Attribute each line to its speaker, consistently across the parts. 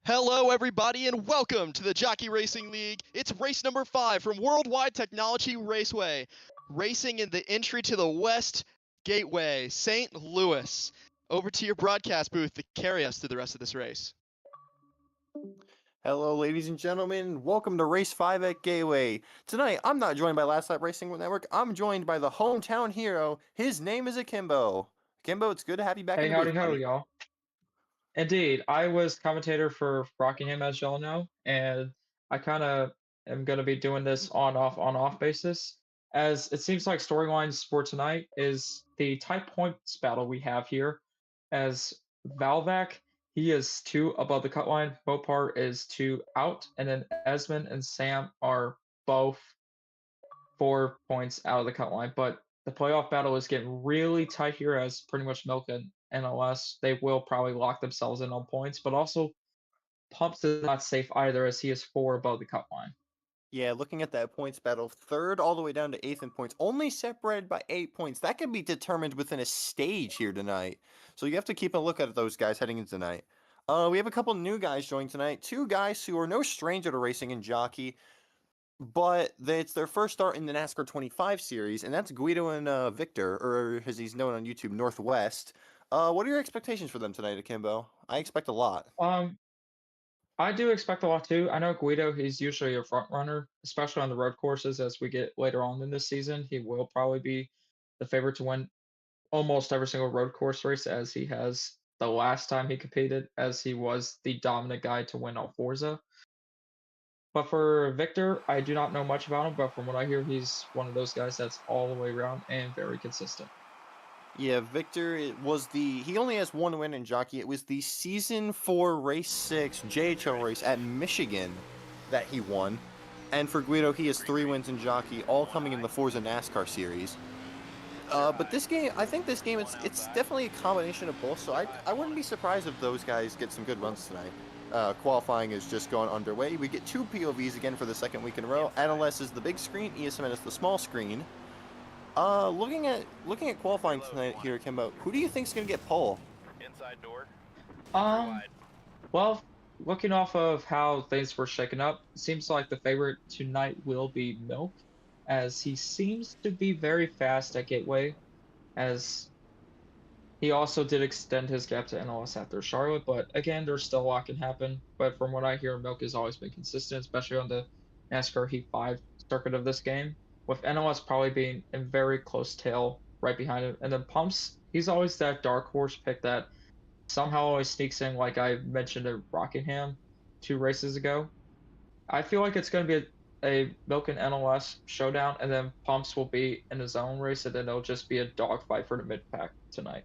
Speaker 1: Hello, everybody, and welcome to the Jockey Racing League. It's race number 5 from Worldwide Technology Raceway, racing in the entry to the West Gateway, St. Louis. Over to your broadcast booth to carry us through the rest of this race.
Speaker 2: Hello, ladies and gentlemen. Welcome to Race 5 at Gateway. Tonight, I'm not joined by Last Lap Racing Network. I'm joined by the hometown hero. His name is Akimbo. Akimbo, it's good to have you back
Speaker 3: Hey,
Speaker 2: in the
Speaker 3: howdy
Speaker 2: booth,
Speaker 3: ho,
Speaker 2: buddy.
Speaker 3: y'all. Indeed, I was commentator for Rockingham, as y'all know, and I kind of am going to be doing this on-off basis, as it seems like storylines for tonight is the type points battle we have here, as Valvac, he is 2 above the cut line, Mopar is 2 out, and then Esmond and Sam are both 4 points out of the cut line, but the playoff battle is getting really tight here as pretty much Milk and NLS, they will probably lock themselves in on points, but also Pumps is not safe either as he is 4 above the cut line.
Speaker 2: Yeah, looking at that points battle, 3rd all the way down to 8th in points, only separated by 8 points. That can be determined within a stage here tonight. So you have to keep a look at those guys heading into tonight. We have a couple new guys joining tonight. 2 guys who are no stranger to racing in Jockey. But it's their first start in the NASCAR 25 series, and that's Guido and Victor, or as he's known on YouTube, Northwest. What are your expectations for them tonight, Akimbo? I expect a lot.
Speaker 3: Um, I do expect a lot too. I know Guido, he's usually a front runner, especially on the road courses as we get later on in this season. He will probably be the favorite to win almost every single road course race as he has the last time he competed, as he was the dominant guy to win all Forza. But for Victor, I do not know much about him, but from what I hear, he's one of those guys that's all the way around and very consistent.
Speaker 2: Yeah, Victor, he only has 1 win in Jockey. It was the Season 4 Race 6 JHL race at Michigan that he won. And for Guido, he has 3 wins in Jockey, all coming in the Forza NASCAR series. But this game, I think this game, it's definitely a combination of both, so I wouldn't be surprised if those guys get some good runs tonight. Qualifying is just going underway. We get 2 POVs again for the 2nd week in a row. NLS is the big screen, ESMN is the small screen. Looking at qualifying tonight here, Kimbo, who do you think is going to get pole?
Speaker 4: Inside door.
Speaker 3: Well, looking off of how things were shaken up, it seems like the favorite tonight will be Milk, as he seems to be very fast at Gateway, as he also did extend his gap to NLS after Charlotte, but again, there's still a lot can happen. But from what I hear, Milk has always been consistent, especially on the NASCAR Heat 5 circuit of this game, with NLS probably being a very close tail right behind him. And then Pumps, he's always that dark horse pick that somehow always sneaks in, like I mentioned at Rockingham 2 races ago. I feel like it's going to be a Milk and NLS showdown, and then Pumps will be in his own race, and then it'll just be a dogfight for the mid pack tonight.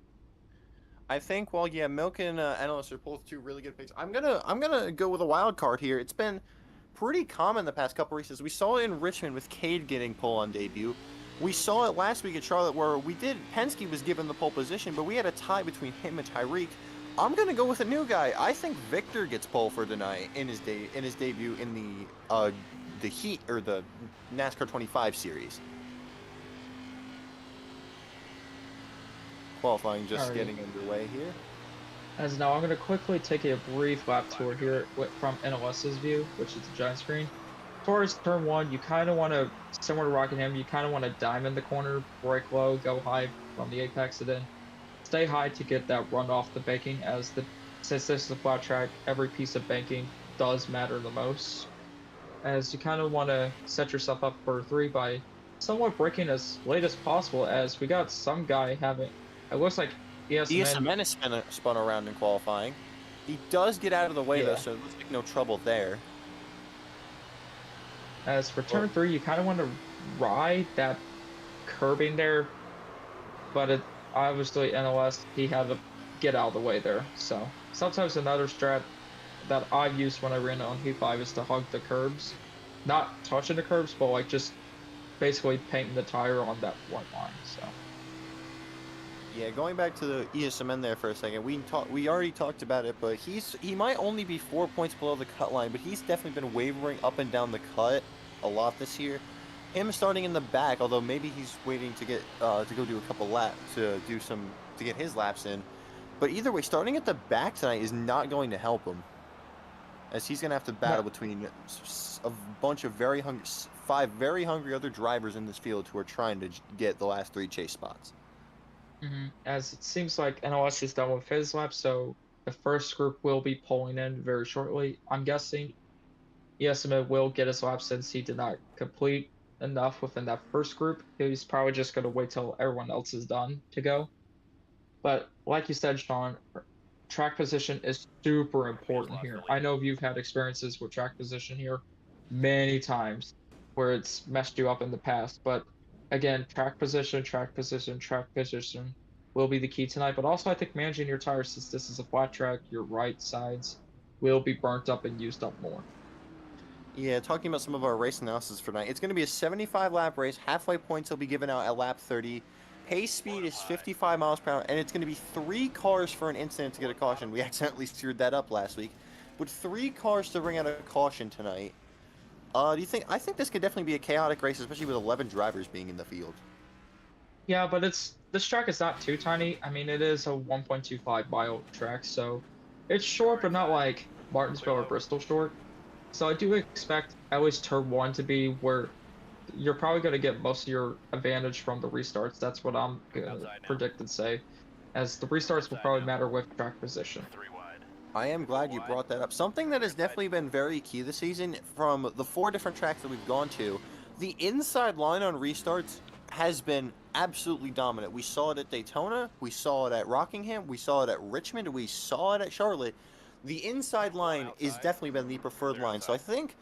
Speaker 2: I think, well, yeah, Milk and NLS are both 2 really good picks. I'm gonna go with a wild card here. It's been pretty common the past couple races. We saw it in Richmond with Cade getting pole on debut. We saw it last week at Charlotte where Penske was given the pole position, but we had a tie between him and Tyreek. I'm gonna go with a new guy. I think Victor gets pole for tonight in his debut in the Heat or the NASCAR 25 series. Qualifying just getting underway here.
Speaker 3: As now, I'm going to quickly take a brief lap tour here from NLS's view, which is the giant screen. Towards turn 1, you kind of want to, similar to Rockingham, you kind of want to diamond the corner, brake low, go high from the apex, and then stay high to get that run off the banking, since this is a flat track, every piece of banking does matter the most. As you kind of want to set yourself up for 3 by somewhat braking as late as possible, as we got some guy having, it looks like
Speaker 2: ESMN is spun around in qualifying. He does get out of the way, though, so it looks like no trouble there.
Speaker 3: As for turn 3, you kind of want to ride that curbing there, but obviously NLS, he had to get out of the way there. So sometimes another strat that I used when I ran on Heat 5 is to hug the curbs. Not touching the curbs, but like just basically painting the tire on that one line, so.
Speaker 2: Yeah, going back to the ESMN there for a second, we already talked about it, but he might only be 4 points below the cut line, but he's definitely been wavering up and down the cut a lot this year. Him starting in the back, although maybe he's waiting to get to go do a couple laps to get his laps in. But either way, starting at the back tonight is not going to help him. as he's gonna have to battle
Speaker 3: No.
Speaker 2: between a bunch of very hungry, 5 very hungry other drivers in this field who are trying to get the last 3 chase spots.
Speaker 3: As it seems like NOS is done with his lap, so the first group will be pulling in very shortly. I'm guessing Yesima will get his lap since he did not complete enough within that first group. He's probably just going to wait till everyone else is done to go. But like you said, Sean, track position is super important here. I know you've had experiences with track position here many times where it's messed you up in the past. But again, track position, track position will be the key tonight. But also, I think managing your tires, since this is a flat track, your right sides will be burnt up and used up more.
Speaker 2: Yeah, talking about some of our race analysis for tonight, it's going to be a 75-lap race. Halfway points will be given out at lap 30. Pace speed is 55 miles per hour, and it's going to be 3 cars for an incident to get a caution. We accidentally screwed that up last week. With 3 cars to bring out a caution tonight, do you think? I think this could definitely be a chaotic race, especially with 11 drivers being in the field.
Speaker 3: Yeah, but this track is not too tiny. I mean, it is a 1.25-mile track, so it's short, but not like Martinsville or Bristol short. So I do expect at least turn one to be where you're probably going to get most of your advantage from the restarts. That's what I'm going to predict and say, as the restarts will probably matter with track position.
Speaker 2: I am glad you brought that up. Something that has definitely been very key this season from the 4 different tracks that we've gone to, the inside line on restarts has been absolutely dominant. We saw it at Daytona, we saw it at Rockingham, we saw it at Richmond, we saw it at Charlotte. The inside line is definitely been the preferred line. So I think,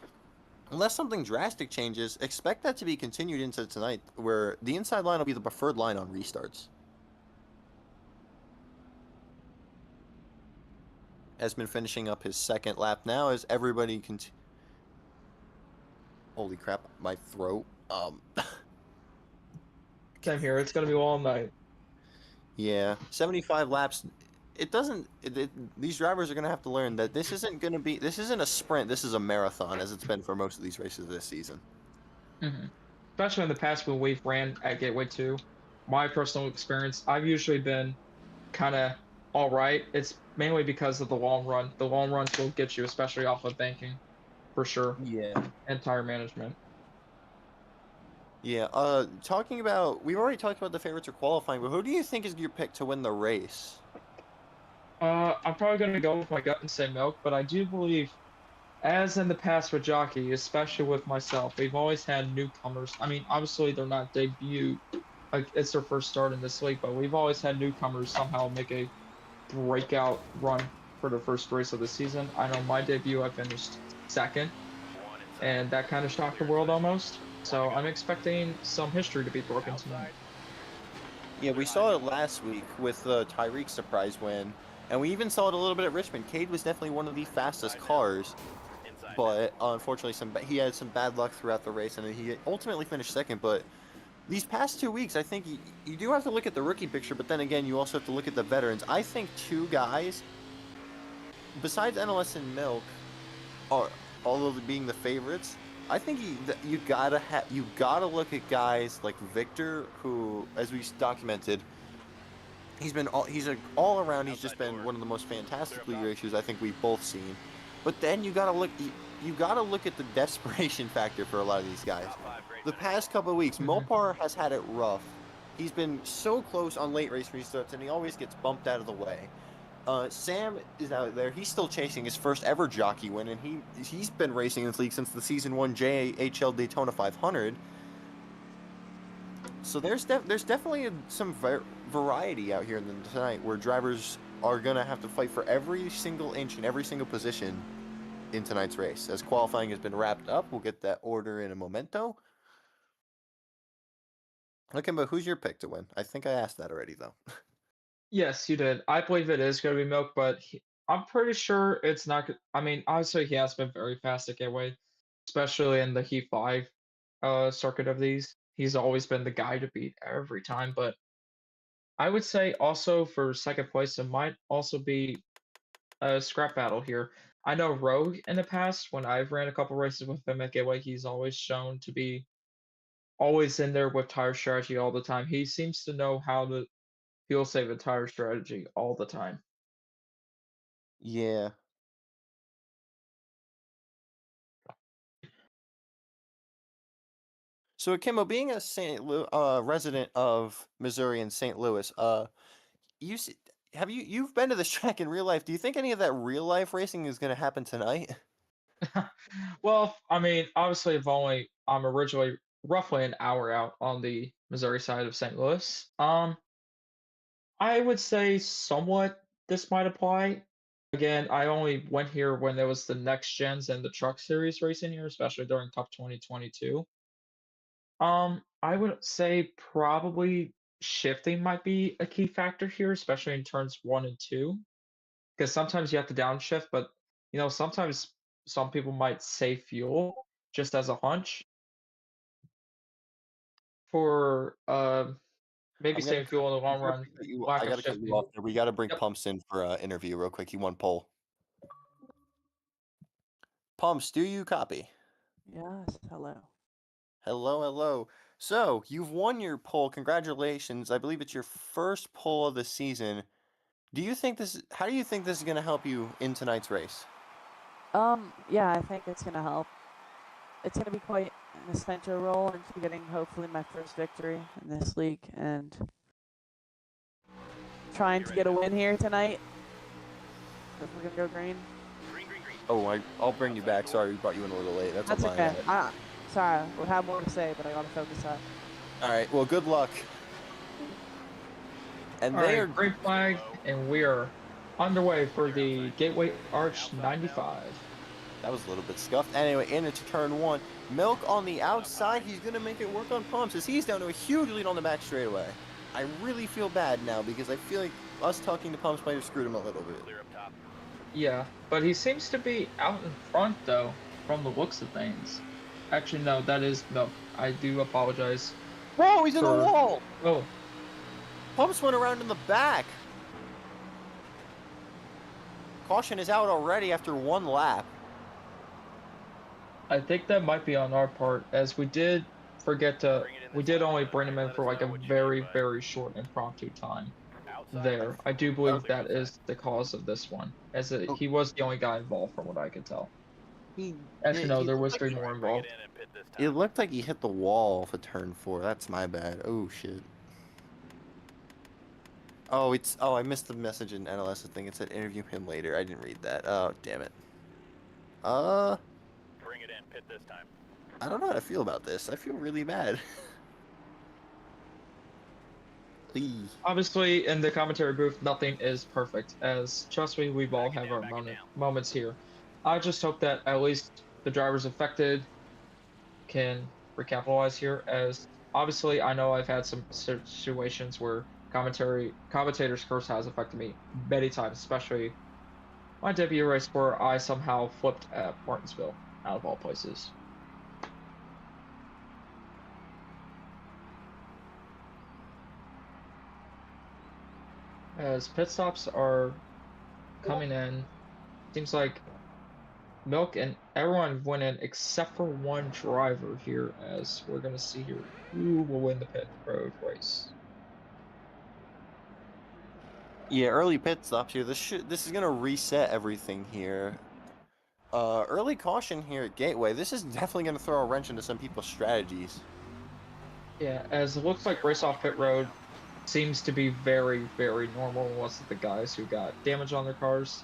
Speaker 2: unless something drastic changes, expect that to be continued into tonight, where the inside line will be the preferred line on restarts. Has been finishing up his second lap now as everybody holy crap, my throat.
Speaker 3: Same here. It's going to be all night.
Speaker 2: Yeah, 75 laps. It doesn't. These drivers are going to have to learn that this isn't going to be. This isn't a sprint. This is a marathon, as it's been for most of these races this season.
Speaker 3: Especially in the past when we've ran at Gateway 2. My personal experience, I've usually been kind of all right. It's mainly because of the long run. The long runs will get you, especially off of banking, for sure,
Speaker 2: Yeah.
Speaker 3: and tire management.
Speaker 2: Yeah. Talking about, we've already talked about the favorites or qualifying, but who do you think is your pick to win the race?
Speaker 3: I'm probably going to go with my gut and say Milk, but I do believe, as in the past with Jockey, especially with myself, we've always had newcomers. I mean, obviously they're not debut, like it's their first start in this league, but we've always had newcomers somehow make a breakout run for the first race of the season. I know my debut, I finished second, and that kind of shocked the world almost. So I'm expecting some history to be broken tonight.
Speaker 2: Yeah, we saw it last week with the Tyreek's surprise win, and we even saw it a little bit at Richmond. Cade was definitely one of the fastest cars, but unfortunately, he had some bad luck throughout the race, and he ultimately finished second. But these past 2 weeks, I think you do have to look at the rookie picture, but then again, you also have to look at the veterans. I think 2 guys, besides NLS and Milk, are although being the favorites. I think you gotta look at guys like Victor, who, as we documented, he's all around. He's just been one of the most fantastic league racers I think we've both seen. But then you gotta look at the desperation factor for a lot of these guys. The past couple of weeks, Mopar has had it rough. He's been so close on late race restarts, and he always gets bumped out of the way. Sam is out there. He's still chasing his first ever jockey win, and he's been racing in this league since the season 1 JHL Daytona 500. So there's definitely some variety out here tonight, where drivers are gonna have to fight for every single inch and every single position in tonight's race. As qualifying has been wrapped up, we'll get that order in a momento. Okay, but who's your pick to win? I think I asked that already, though.
Speaker 3: Yes, you did. I believe it is going to be Milk, but I'm pretty sure it's not. I mean, obviously he has been very fast at Gateway, especially in the Heat 5 circuit of these. He's always been the guy to beat every time. But I would say also for second place, it might also be a scrap battle here. I know Rogue in the past, when I've ran a couple races with him at Gateway, he's always shown to be always in there with tire strategy all the time. He seems to know how to fuel save a tire strategy all the time.
Speaker 2: Yeah. So, Akimbo, being a resident of Missouri and St. Louis, you s- you've been to this track in real life? Do you think any of that real life racing is going to happen tonight?
Speaker 3: Well, I mean, obviously, I'm originally roughly an hour out on the Missouri side of St. Louis. I would say somewhat this might apply. Again, I only went here when there was the next gens and the truck series racing here, especially during Cup 2022. I would say probably shifting might be a key factor here, especially in turns one and two, because sometimes you have to downshift, but sometimes some people might save fuel just as a hunch for maybe
Speaker 2: I'm gonna
Speaker 3: saving fuel in the long
Speaker 2: before
Speaker 3: run,
Speaker 2: I cut you. I
Speaker 3: lack of
Speaker 2: gotta cut you
Speaker 3: shifting.
Speaker 2: off there. We gotta bring
Speaker 3: Yep.
Speaker 2: Pumps in for interview real quick. He won pole. Pumps, do you copy?
Speaker 4: Yes, hello.
Speaker 2: Hello, hello. So you've won your pole. Congratulations! I believe it's your first pole of the season. Do you think this? How do you think this is gonna help you in tonight's race?
Speaker 4: Yeah, I think it's gonna help. It's gonna be quite an essential role into getting hopefully my first victory in this league and trying to get a win here tonight. If we're gonna go green.
Speaker 2: Oh, I'll bring you back. Sorry, we brought you in a little late. That's on
Speaker 4: That's
Speaker 2: my
Speaker 4: okay. Sorry, I would have more to say, but I gotta focus up.
Speaker 2: All right. Well, good luck. And
Speaker 3: All
Speaker 2: they
Speaker 3: right,
Speaker 2: are
Speaker 3: green flag, and we are underway for the Gateway Arch 95.
Speaker 2: That was a little bit scuffed. Anyway, into turn one. Milk on the outside. He's going to make it work on Pumps as he's down to a huge lead on the back straightaway. I really feel bad now because I feel like us talking to Pumps might have screwed him a little bit.
Speaker 3: Yeah, but he seems to be out in front, though, from the looks of things. Actually, no, that is Milk. I do apologize.
Speaker 2: Whoa, he's in the
Speaker 3: for-
Speaker 2: wall!
Speaker 3: Oh,
Speaker 2: Pumps went around in the back. Caution is out already after one lap.
Speaker 3: I think that might be on our part, as we did only bring him in for like a very, very short impromptu time there. I do believe that is the cause of this one, as he was the only guy involved from what I could tell. Actually, no, there was 3 more involved.
Speaker 2: It looked like he hit the wall for turn 4. That's my bad. Oh, shit. Oh, I missed the message in NLS thing. It said interview him later. I didn't read that. Oh, damn it.
Speaker 5: Bring it in, pit this time.
Speaker 2: I don't know how to feel about this. I feel really bad. Please.
Speaker 3: Obviously, in the commentary booth, nothing is perfect, as trust me, we've all have our moments here. I just hope that at least the drivers affected can recapitalize here, as obviously I know I've had some situations where commentators curse has affected me many times, especially my debut race where I somehow flipped at Martinsville, out of all places. As pit stops are coming in, seems like Milk and everyone went in except for one driver here, as we're going to see here who will win the pit road race.
Speaker 2: Yeah, early pit stops here. This is gonna reset everything here. Early caution here at Gateway. This is definitely gonna throw a wrench into some people's strategies.
Speaker 3: Yeah, as it looks like race off pit road seems to be very, very normal unless the guys who got damage on their cars.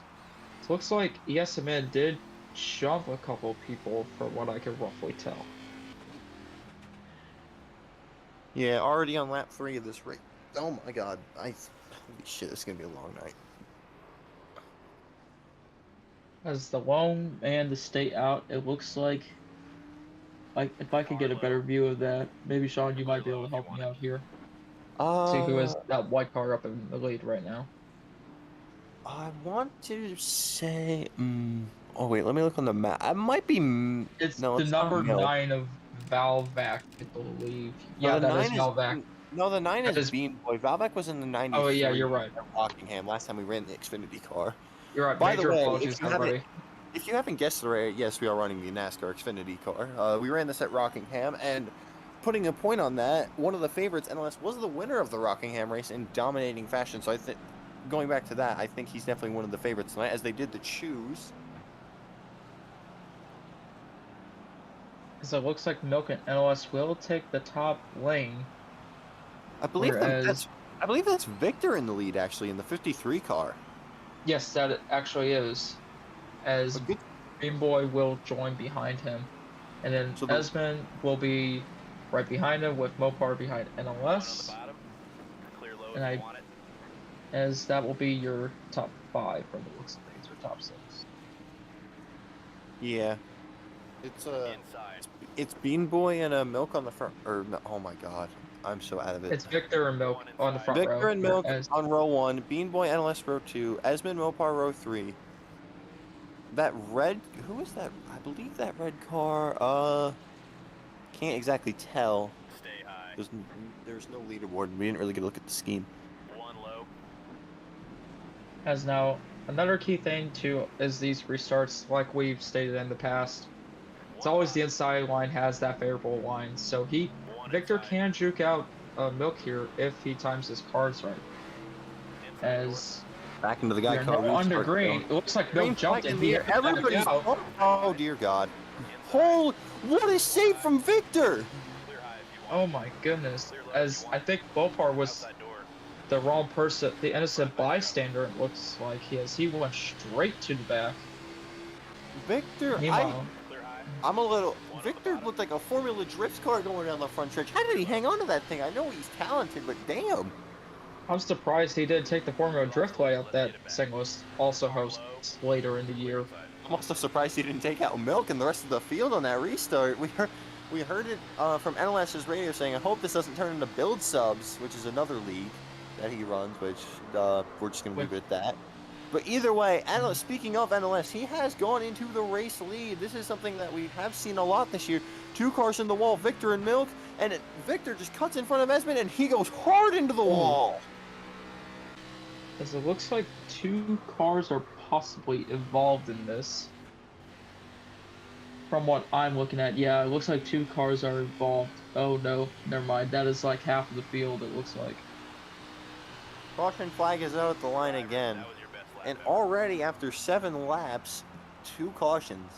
Speaker 3: It looks like ESMN did shove a couple people from what I can roughly tell.
Speaker 2: Yeah, already on lap 3 of this race. Oh my god, holy shit, it's gonna be a long night.
Speaker 6: As the lone and the state out, it looks like if I could get a better view of that, maybe Sean, you might be able to help me out here.
Speaker 3: See who has that white car up in the lead right now.
Speaker 2: I want to say. Oh wait, let me look on the map. I might be.
Speaker 3: It's
Speaker 2: No,
Speaker 3: the
Speaker 2: it's not
Speaker 3: number
Speaker 2: Milk.
Speaker 3: 9 of Valvac, I believe.
Speaker 2: No,
Speaker 3: Yeah,
Speaker 2: the
Speaker 3: that is
Speaker 2: 9
Speaker 3: Valvac.
Speaker 2: No, the 9
Speaker 3: That
Speaker 2: is
Speaker 3: is-
Speaker 2: Bean Boy. Valbec was in the 93
Speaker 3: Oh yeah, you're right.
Speaker 2: at Rockingham last time we ran the Xfinity car.
Speaker 3: You're right.
Speaker 2: By the
Speaker 3: Major
Speaker 2: way,
Speaker 3: apologies, everybody.
Speaker 2: if you haven't guessed already, yes, we are running the NASCAR Xfinity car. We ran this at Rockingham, and putting a point on that, one of the favorites, NLS, was the winner of the Rockingham race in dominating fashion. So I think, going back to that, I think he's definitely one of the favorites tonight, as they did the choose.
Speaker 6: So it looks like Milk and NOS will take the top lane,
Speaker 2: I believe
Speaker 6: whereas
Speaker 2: I believe that's Victor in the lead actually in the 53 car.
Speaker 6: yes, that it actually is, as
Speaker 2: But good,
Speaker 6: Green Boy will join behind him, and then
Speaker 2: so the
Speaker 6: Esmond will be right behind him with Mopar behind NOS, and I as that will be your top 5 from the looks of things, or top 6.
Speaker 2: yeah, it's Bean Boy and Milk on the front. Or no, oh my God, I'm so out of it.
Speaker 6: It's Victor and Milk on the front
Speaker 2: Victor
Speaker 6: row,
Speaker 2: and Milk
Speaker 6: whereas
Speaker 2: on row 1, Bean Boy NLS row 2, Esmond Mopar row 3. That red, who is that? I believe that red car. Can't exactly tell. There's no leaderboard. We didn't really get a look at the scheme.
Speaker 6: as now another key thing too is these restarts, like we've stated in the past. It's always the inside line has that favorable line, so Victor can juke out Milk here if he times his cards right. As
Speaker 2: Back into the
Speaker 6: we
Speaker 2: guy
Speaker 6: are
Speaker 2: car.
Speaker 6: now under
Speaker 2: restart
Speaker 6: green,
Speaker 2: going.
Speaker 6: it looks like
Speaker 2: Green
Speaker 6: Milk jumped
Speaker 2: flag
Speaker 6: and
Speaker 2: in
Speaker 6: he
Speaker 2: the air. Everybody's.
Speaker 6: out.
Speaker 2: Oh dear God. Holy, what a save from Victor!
Speaker 6: Oh my goodness! As I think Bopar was the wrong person, the innocent bystander. It looks like he went straight to the back.
Speaker 2: Victor,
Speaker 6: Meanwhile,
Speaker 2: I'm a little. Victor looked like a Formula Drift car going down the front stretch. How did he hang on to that thing? I know he's talented, but damn.
Speaker 6: I'm surprised he didn't take the Formula Drift layout that Singles also hosts later in the year.
Speaker 2: I'm also surprised he didn't take out Milk and the rest of the field on that restart. We heard it from NLS's radio saying, I hope this doesn't turn into Build Subs, which is another league that he runs, which we're just going to leave it at that. But either way, speaking of NLS, he has gone into the race lead. This is something that we have seen a lot this year. 2 cars in the wall, Victor and Milk, and Victor just cuts in front of Esmond and he goes hard into the wall.
Speaker 6: As it looks like 2 cars are possibly involved in this. From what I'm looking at, yeah, it looks like 2 cars are involved. Oh no, never mind. That is like half of the field, it looks like.
Speaker 2: Caution flag is out at the line again. And already after 7 laps, 2 cautions.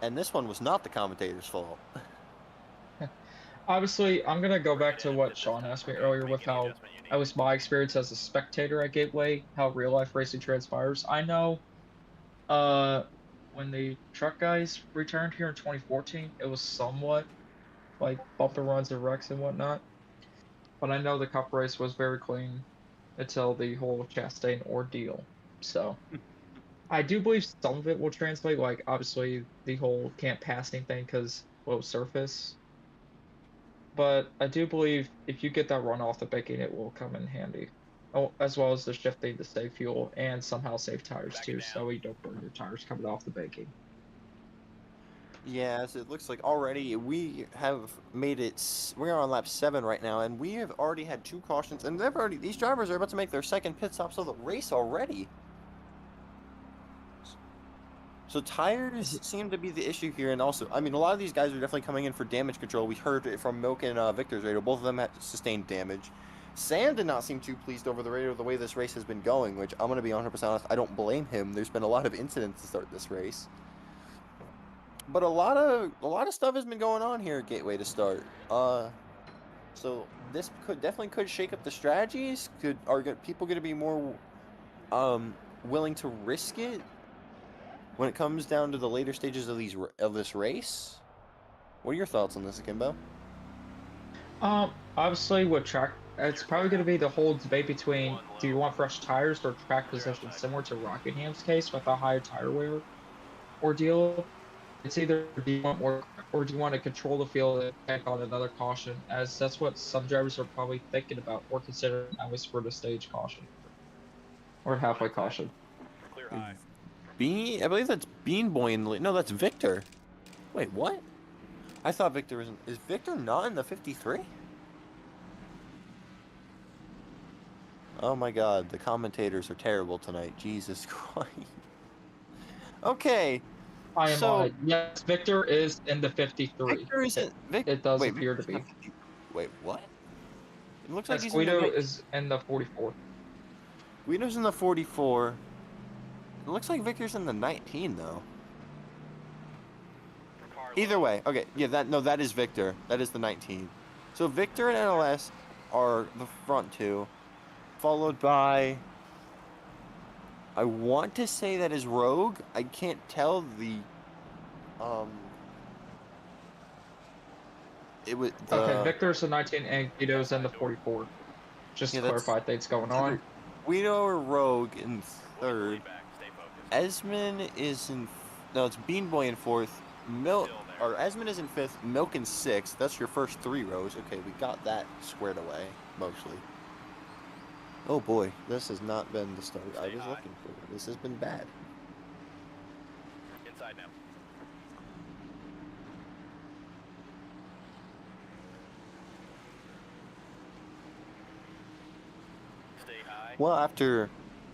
Speaker 2: And this one was not the commentator's fault.
Speaker 6: Obviously, I'm going to go back to what Sean asked me earlier with how, at least my experience as a spectator at Gateway, how real life racing transpires. I know when the truck guys returned here in 2014, it was somewhat like bumper runs and wrecks and whatnot. But I know the cup race was very clean until the whole Chastain ordeal. So I do believe some of it will translate, like obviously the whole can't passing thing because low surface. But I do believe if you get that run off the baking, it will come in handy. Oh, as well as the shifting to save fuel and somehow save tires too, so you don't burn your tires coming off the baking.
Speaker 2: Yes, it looks like already we have made it. We're on lap 7 right now, and we have already had 2 cautions, and these drivers are about to make their second pit stops of the race already. So tires seem to be the issue here, and also, I mean, a lot of these guys are definitely coming in for damage control. We heard it from Milk and Victor's radio. Both of them had sustained damage. Sam did not seem too pleased over the radio the way this race has been going, which I'm going to be 100% honest, I don't blame him. There's been a lot of incidents to start this race. But a lot of stuff has been going on here at Gateway to start. So this definitely shake up the strategies. Are people going to be more willing to risk it when it comes down to the later stages of this race? What are your thoughts on this, Akimbo?
Speaker 6: Obviously with track, it's probably going to be the whole debate between do you want fresh tires or track position, similar to Rockingham's case with a higher tire wear ordeal. It's either do you want more or do you want to control the field and take on another caution, as that's what some drivers are probably thinking about or considering, at least for the stage caution or halfway caution.
Speaker 2: I believe that's Bean Boy in the lead. No, that's Victor. Wait, what? I thought Victor was in... Is Victor not in the 53? Oh my god, the commentators are terrible tonight. Jesus Christ. Okay.
Speaker 6: I am yes, Victor is in the 53.
Speaker 2: Victor is in...
Speaker 6: It does appear to be.
Speaker 2: Wait, what? It looks like he's
Speaker 6: Guido
Speaker 2: in the...
Speaker 6: is in the 44.
Speaker 2: Guido's in the 44. It looks like Victor's in the 19, though. Either way, okay, yeah, that is Victor. That is the 19. So Victor and NLS are the front two, followed by, I want to say that is Rogue. I can't tell um, it was
Speaker 3: Okay, Victor's the 19 and Guido's in the 44. Just
Speaker 2: Yeah,
Speaker 3: to clarify things going on.
Speaker 2: Guido or Rogue in third. Esmond is in, no, it's Bean Boy in fourth. Esmond is in fifth, Milk in sixth. That's your first 3 rows. Okay, we got that squared away, mostly. Oh boy, this has not been the start I was looking for. This has been bad.
Speaker 5: Inside now. Stay high.
Speaker 2: Well, after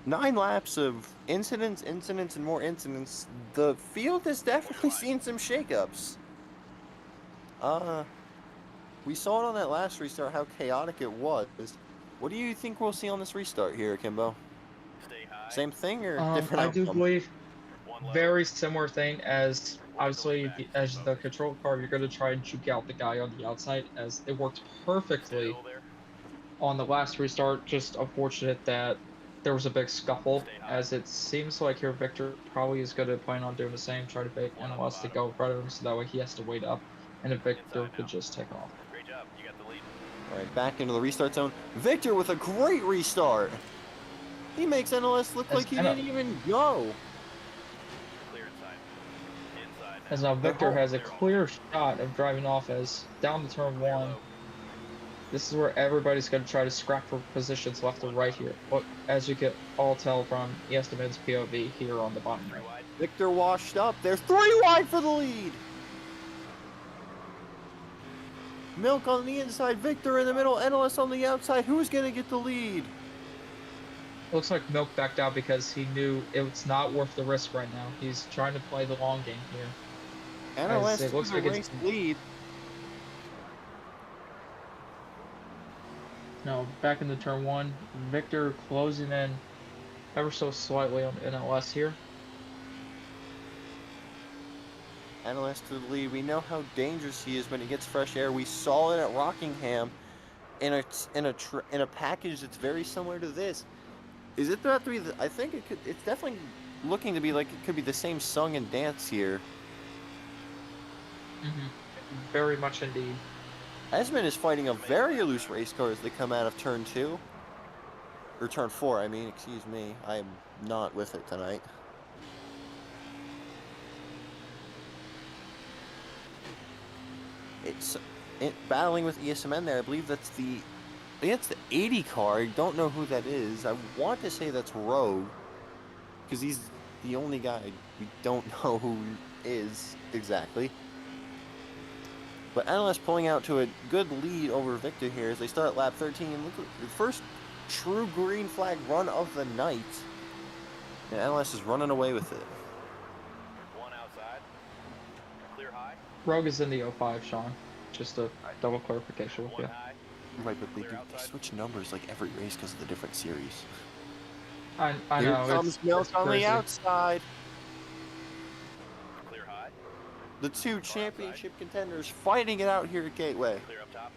Speaker 2: 9 laps of incidents, and more incidents, the field has definitely seen some shakeups. We saw it on that last restart how chaotic it was. What do you think we'll see on this restart here, Kimbo?
Speaker 5: Stay high.
Speaker 2: Same thing or different
Speaker 3: I do
Speaker 2: outcome?
Speaker 3: believe very similar thing as obviously as the control car, you're going to try and juke out the guy on the outside as it worked perfectly on the last restart. Just unfortunate that there was a big scuffle, as it seems like here Victor probably is going to plan on doing the same, try to bait NLS to go in front of him, so that way he has to wait up, and then Victor could just take off.
Speaker 5: Great job. You got the lead.
Speaker 2: All right, back into the restart zone. Victor with a great restart. He makes NLS look like he didn't even go.
Speaker 5: Clear inside. Inside.
Speaker 3: As now Victor has a clear shot of driving off as down to turn 1. This is where everybody's going to try to scrap for positions left and right here. But as you can all tell from Esteban's POV here on the bottom right.
Speaker 2: Victor washed up. There's 3 wide for the lead. Milk on the inside, Victor in the middle, NLS on the outside. Who's going to get the lead?
Speaker 3: Looks like Milk backed out because he knew it's not worth the risk right now. He's trying to play the long game here.
Speaker 2: NLS
Speaker 3: it looks like
Speaker 2: race lead.
Speaker 3: No, back into turn 1. Victor closing in ever so slightly on NLS here.
Speaker 2: NLS to the lead. We know how dangerous he is when he gets fresh air. We saw it at Rockingham in a package that's very similar to this. Is it about to be? I think it could. It's definitely looking to be like it could be the same song and dance here.
Speaker 3: Very much indeed.
Speaker 2: Esmond is fighting a very loose race car as they come out of turn 2. Or turn 4, I mean, excuse me. I am not with it tonight. It's battling with ESMN there. I believe that's the 80 car. I don't know who that is. I want to say that's Rogue, because he's the only guy we don't know who is exactly. But NLS pulling out to a good lead over Victor here as they start at lap 13. Look at the first true green flag run of the night. And NLS is running away with it.
Speaker 5: One outside. Clear high.
Speaker 3: Rogue is in the 05, Sean. Just a double clarification with you.
Speaker 5: One high.
Speaker 2: Right, but they switch numbers like every race because of the different series.
Speaker 3: I
Speaker 2: Here
Speaker 3: know.
Speaker 2: comes Milk on the outside.
Speaker 5: Clear high.
Speaker 2: The 2 championship contenders fighting it out here at Gateway.
Speaker 5: Clear up top.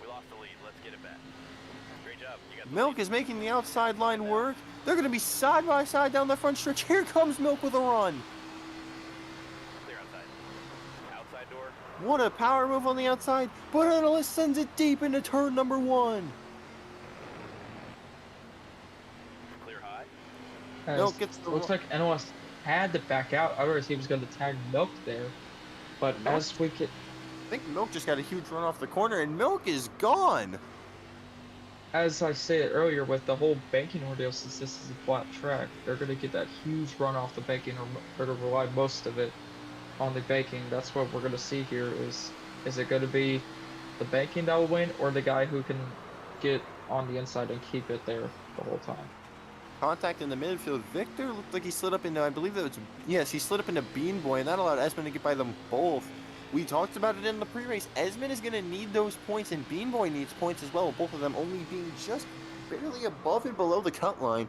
Speaker 5: We lost the lead. Let's get it back. Great job. You got the
Speaker 2: Milk is making the outside line work. They're going to be side by side down the front stretch. Here comes Milk with a run.
Speaker 5: clear outside. Outside door.
Speaker 2: What a power move on the outside. But NLS sends it deep into turn number 1.
Speaker 5: Clear high.
Speaker 2: Milk gets the
Speaker 3: Looks like NLS had to back out, otherwise he was going to tag Milk there. But
Speaker 2: Milk-
Speaker 3: as we get,
Speaker 2: I think Milk just got a huge run off the corner, and Milk is gone.
Speaker 3: as I said earlier, with the whole banking ordeal, since this is a flat track, they're going to get that huge run off the banking, or they're going to rely most of it on the banking. That's what we're going to see here. Is it going to be the banking that will win, or the guy who can get on the inside and keep it there the whole time?
Speaker 2: Contact in the midfield. Victor looked like he slid up into, I believe that was, yes, he slid up into Bean Boy, and that allowed Esmond to get by them both. We talked about it in the pre-race. Esmond is going to need those points, and Bean Boy needs points as well, both of them only being just barely above and below the cut line.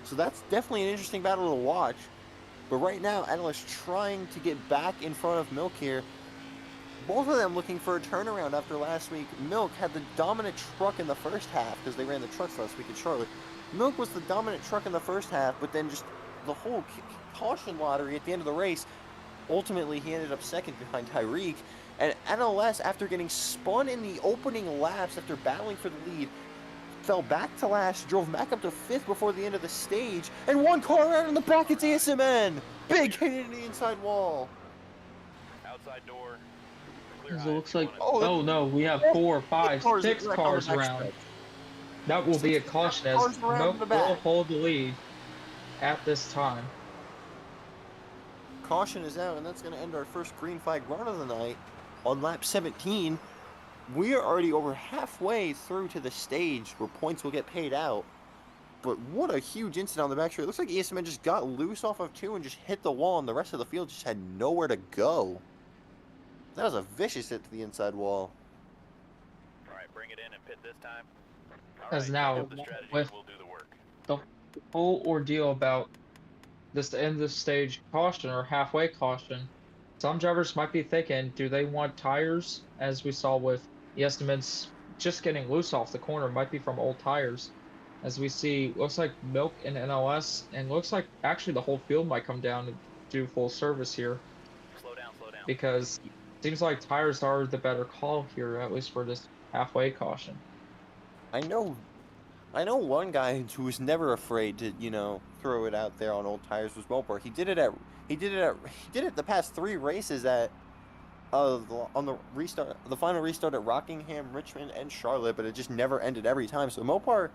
Speaker 2: So that's definitely an interesting battle to watch. But right now, NLS trying to get back in front of Milk here. both of them looking for a turnaround after last week. Milk had the dominant truck in the first half because they ran the trucks last week at Charlotte. Milk was the dominant truck in the first half, but then just the whole caution lottery at the end of the race, ultimately he ended up second behind Tyreek. And NLS, after getting spun in the opening laps after battling for the lead, fell back to last, drove back up to 5th before the end of the stage, and one car out in the back, it's ASMN! Big hit into the inside wall.
Speaker 5: Outside door. Clear
Speaker 3: It
Speaker 5: high
Speaker 3: looks
Speaker 5: if you
Speaker 3: like,
Speaker 5: want it.
Speaker 3: oh no, we have 4, 5, 6 cars around. That will be a caution as
Speaker 2: Cars around
Speaker 3: Milk
Speaker 2: the back.
Speaker 3: will hold the lead at this time.
Speaker 2: Caution is out, and that's going to end our first green flag run of the night. On lap 17, we are already over halfway through to the stage where points will get paid out. But what a huge incident on the back straight. It looks like ESMN just got loose off of 2 and just hit the wall, and the rest of the field just had nowhere to go. That was a vicious hit to the inside wall.
Speaker 5: All right, bring it in and pit this time. All
Speaker 3: As
Speaker 5: right,
Speaker 3: now,
Speaker 5: take up the strategy,
Speaker 3: with
Speaker 5: we'll do the work.
Speaker 3: the whole ordeal about this end of stage caution or halfway caution, some drivers might be thinking, do they want tires? As we saw with the estimates just getting loose off the corner, might be from old tires. As we see, looks like Milk and NLS, and looks like actually the whole field might come down and do full service here.
Speaker 5: Slow down, slow down.
Speaker 3: Because it seems like tires are the better call here, at least for this halfway caution.
Speaker 2: I know one guy who was never afraid to, throw it out there on old tires was Mopar. He did it the past 3 races at on the final restart at Rockingham, Richmond, and Charlotte, but it just never ended every time. So Mopar,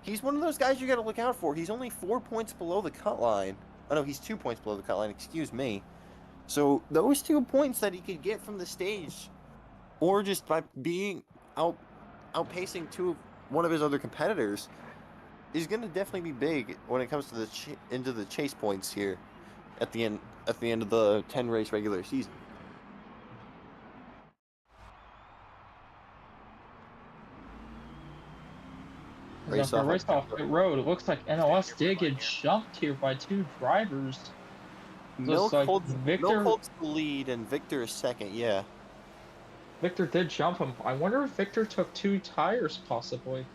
Speaker 2: he's one of those guys you got to look out for. He's only 4 points below the cut line. Oh no, he's 2 points below the cut line, excuse me. So those 2 points that he could get from the stage, or just by being outpacing one of his other competitors, is going to definitely be big when it comes to into the chase points here at the end of the 10 race regular season.
Speaker 3: Race off pit road. It looks like NLS did get jumped here by 2 drivers.
Speaker 2: Milk
Speaker 3: like
Speaker 2: holds
Speaker 3: Victor
Speaker 2: the lead and Victor is second, yeah.
Speaker 3: Victor did jump him. I wonder if Victor took 2 tires, possibly.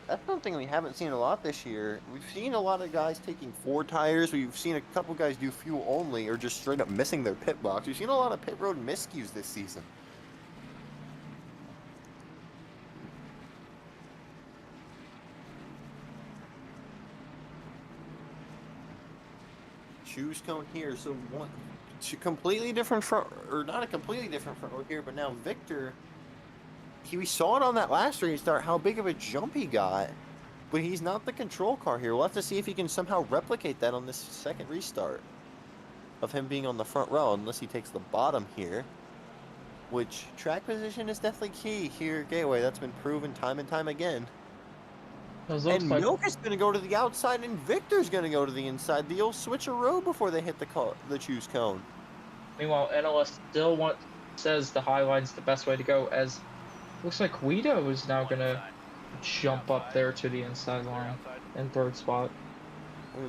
Speaker 2: That's something we haven't seen a lot this year. We've seen a lot of guys taking 4 tires. We've seen a couple guys do fuel only or just straight up missing their pit box. We've seen a lot of pit road miscues this season. Choose cone here, so completely different front, or not a completely different front row here, but now Victor, we saw it on that last restart, how big of a jump he got, but he's not the control car here. We'll have to see if he can somehow replicate that on this second restart of him being on the front row, unless he takes the bottom here, which track position is definitely key here at Gateway. That's been proven time and time again. And Milk is going to go to the outside, and Victor's going to go to the inside. The old switcheroo before they hit the choose cone.
Speaker 3: Meanwhile, NLS still says the high line's the best way to go, as looks like Guido is now going to jump up there to the inside line in 3rd spot.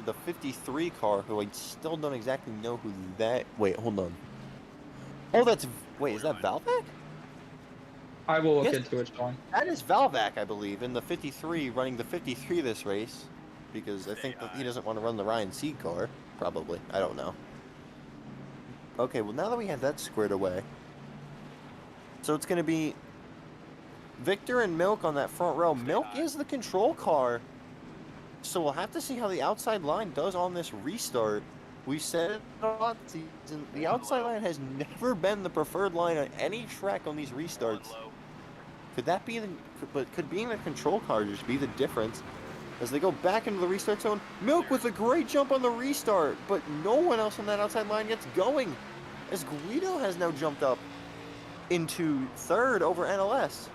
Speaker 2: The 53 car, who I still don't exactly know who that... Wait, hold on. Oh, wait, is that Valvac?
Speaker 3: I will look into it, Sean.
Speaker 2: That is Valvac, I believe, in the 53, running the 53 this race. Because I think that he doesn't want to run the Ryan Seed car. Probably. I don't know. Okay, well, now that we have that squared away. So it's going to be Victor and Milk on that front row. Milk is the control car. So we'll have to see how the outside line does on this restart. We've said it a lot this season. The outside line has never been the preferred line on any track on these restarts. Could that be could being the control car just be the difference? As they go back into the restart zone, Milk with a great jump on the restart, but no one else on that outside line gets going. As Guido has now jumped up into 3rd over NLS.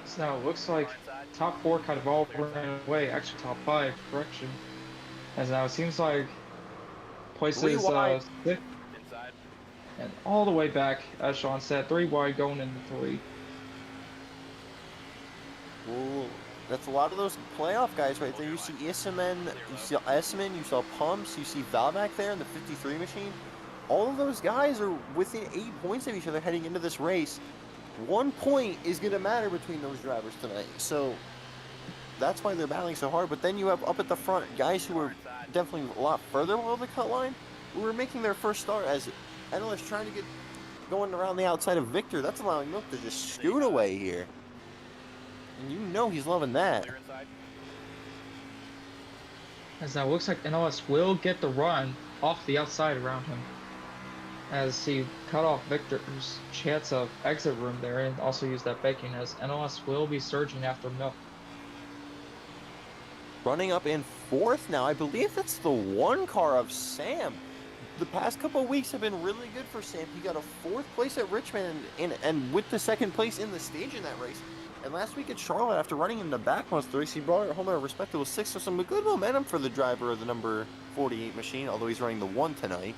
Speaker 3: So now it looks like top 4 kind of all ran away. Actually, top 5, correction. As now it seems like places 6 and all the way back, as Sean said, 3 wide going into 3.
Speaker 2: That's a lot of those playoff guys right there. You see Issaman, you saw Pumps, you see Valvac there in the 53 machine. All of those guys are within 8 points of each other heading into this race. 1 point is going to matter between those drivers tonight. So that's why they're battling so hard. But then you have up at the front guys who are definitely a lot further below the cut line, who are making their first start as Enel trying to get going around the outside of Victor. That's allowing Milk to just scoot away here. And you know he's loving that.
Speaker 3: As now it looks like NLS will get the run off the outside around him, as he cut off Victor's chance of exit room there and also use that baking, as NLS will be surging after Milk.
Speaker 2: Running up in fourth now. I believe that's the one car of Sam. The past couple of weeks have been really good for Sam. He got a fourth place at Richmond and with the second place in the stage in that race. And last week at Charlotte, after running in the back most of the race, he brought it home at a respectable 6. So some good momentum for the driver of the number 48 machine, although he's running the 1 tonight.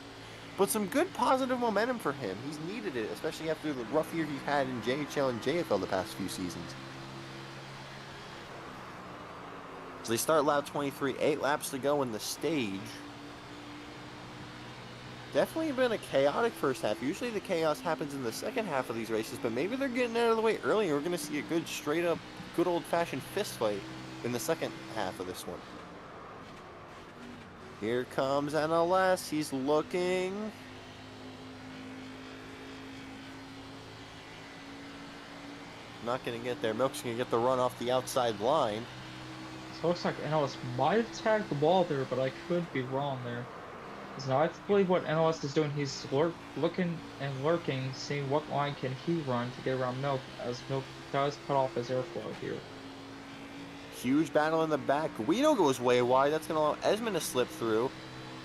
Speaker 2: But some good positive momentum for him. He's needed it, especially after the rough year he had in JHL and JFL the past few seasons. So they start lap 23, 8 laps to go in the stage. Definitely been a chaotic first half. Usually the chaos happens in the second half of these races, but maybe they're getting out of the way early and we're going to see a good straight up, good old fashioned fist fight in the second half of this one. Here comes NLS. He's looking. Not going to get there. Milk's going to get the run off the outside line.
Speaker 3: So it looks like NLS might have tagged the ball there, but I could be wrong there. Now I believe what NLS is doing, he's looking and lurking, seeing what line can he run to get around Milk, as Milk does cut off his airflow here.
Speaker 2: Huge battle in the back. Guido goes way wide. That's going to allow Esmond to slip through.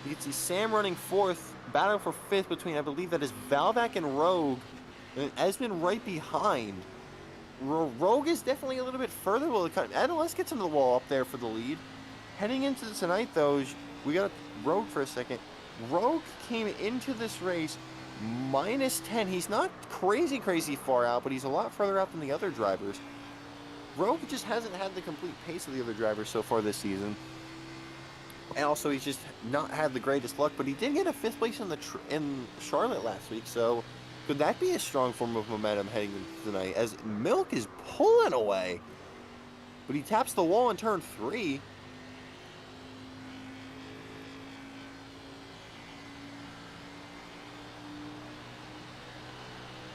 Speaker 2: You can see Sam running fourth, battling for fifth between, I believe that is Valvac and Rogue, and Esmond right behind. Rogue is definitely a little bit further below the cut. NLS gets into the wall up there for the lead. Heading into tonight, though, we got Rogue for a second. Rogue came into this race minus 10. He's not crazy far out, but he's a lot further out than the other drivers. Rogue just hasn't had the complete pace of the other drivers so far this season. And also, he's just not had the greatest luck, but he did get a 5th place in Charlotte last week, so could that be a strong form of momentum heading into tonight, as Milk is pulling away, but he taps the wall in turn 3.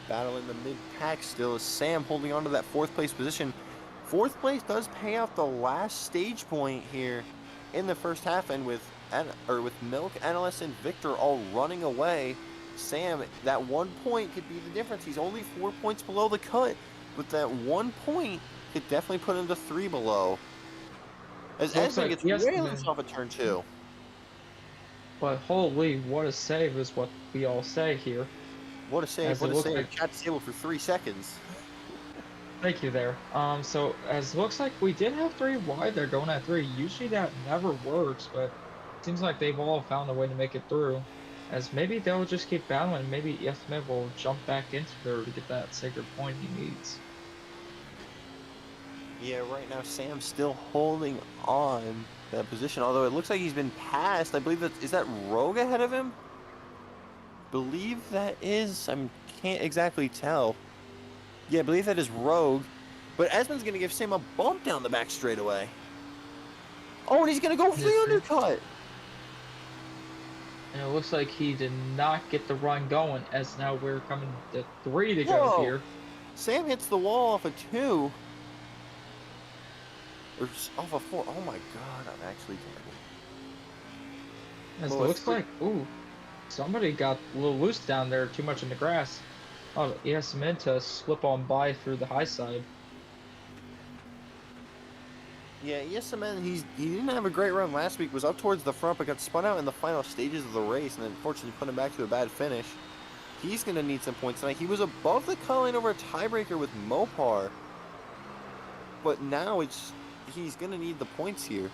Speaker 2: Battle in the mid-pack still is Sam holding on to that 4th place position. 4th place does pay off the last stage point here in the first half, and with Milk, NLS, and Victor all running away, Sam, that 1 point could be the difference. He's only 4 points below the cut, but that 1 point could definitely put him to 3 below. As Esmond gets way off of turn 2.
Speaker 3: But holy, what a save is what we all say here.
Speaker 2: What a save, what a save. Cat disabled for 3 seconds.
Speaker 3: Thank you there. So as looks like we did have 3 wide there going at 3. Usually that never works, but it seems like they've all found a way to make it through. As maybe they'll just keep battling, maybe ESMID will jump back into there to get that sacred point he needs.
Speaker 2: Yeah, right now Sam's still holding on that position, although it looks like he's been passed. I believe is that Rogue ahead of him? Believe that is, I can't exactly tell. Yeah, I believe that is Rogue, but Esmond's going to give Sam a bump down the back straightaway. Oh, and he's going to go for the undercut.
Speaker 3: And it looks like he did not get the run going, as now we're coming to 3 to go here.
Speaker 2: Sam hits the wall off a 2. Or off a 4. Oh my god, I'm actually terrible.
Speaker 3: As it looks like, ooh, somebody got a little loose down there, too much in the grass. Oh, ESMID to slip on by through the high side.
Speaker 2: Yeah, ESMN, he didn't have a great run last week, was up towards the front, but got spun out in the final stages of the race, and unfortunately put him back to a bad finish. He's going to need some points tonight. He was above the cut line over a tiebreaker with Mopar, but now he's going to need the points here.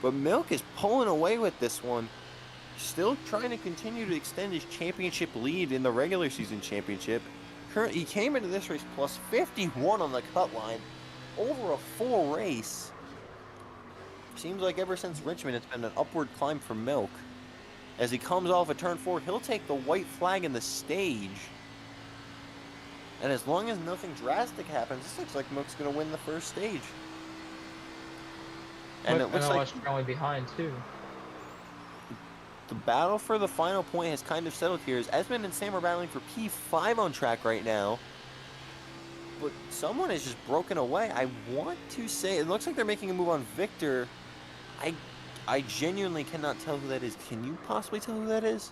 Speaker 2: But Milk is pulling away with this one, still trying to continue to extend his championship lead in the regular season championship. He came into this race plus 51 on the cut line. over a full race. Seems like ever since Richmond, it's been an upward climb for Milk. As he comes off of turn 4, he'll take the white flag in the stage. And as long as nothing drastic happens, this looks like Milk's going to win the first stage. And it looks like
Speaker 6: trailing behind too.
Speaker 2: the battle for the final point has kind of settled here, as Esmond and Sam are battling for P5 on track right now. But someone has just broken away. I want to say, it looks like they're making a move on Victor. I genuinely cannot tell who that is. Can you possibly tell who that is?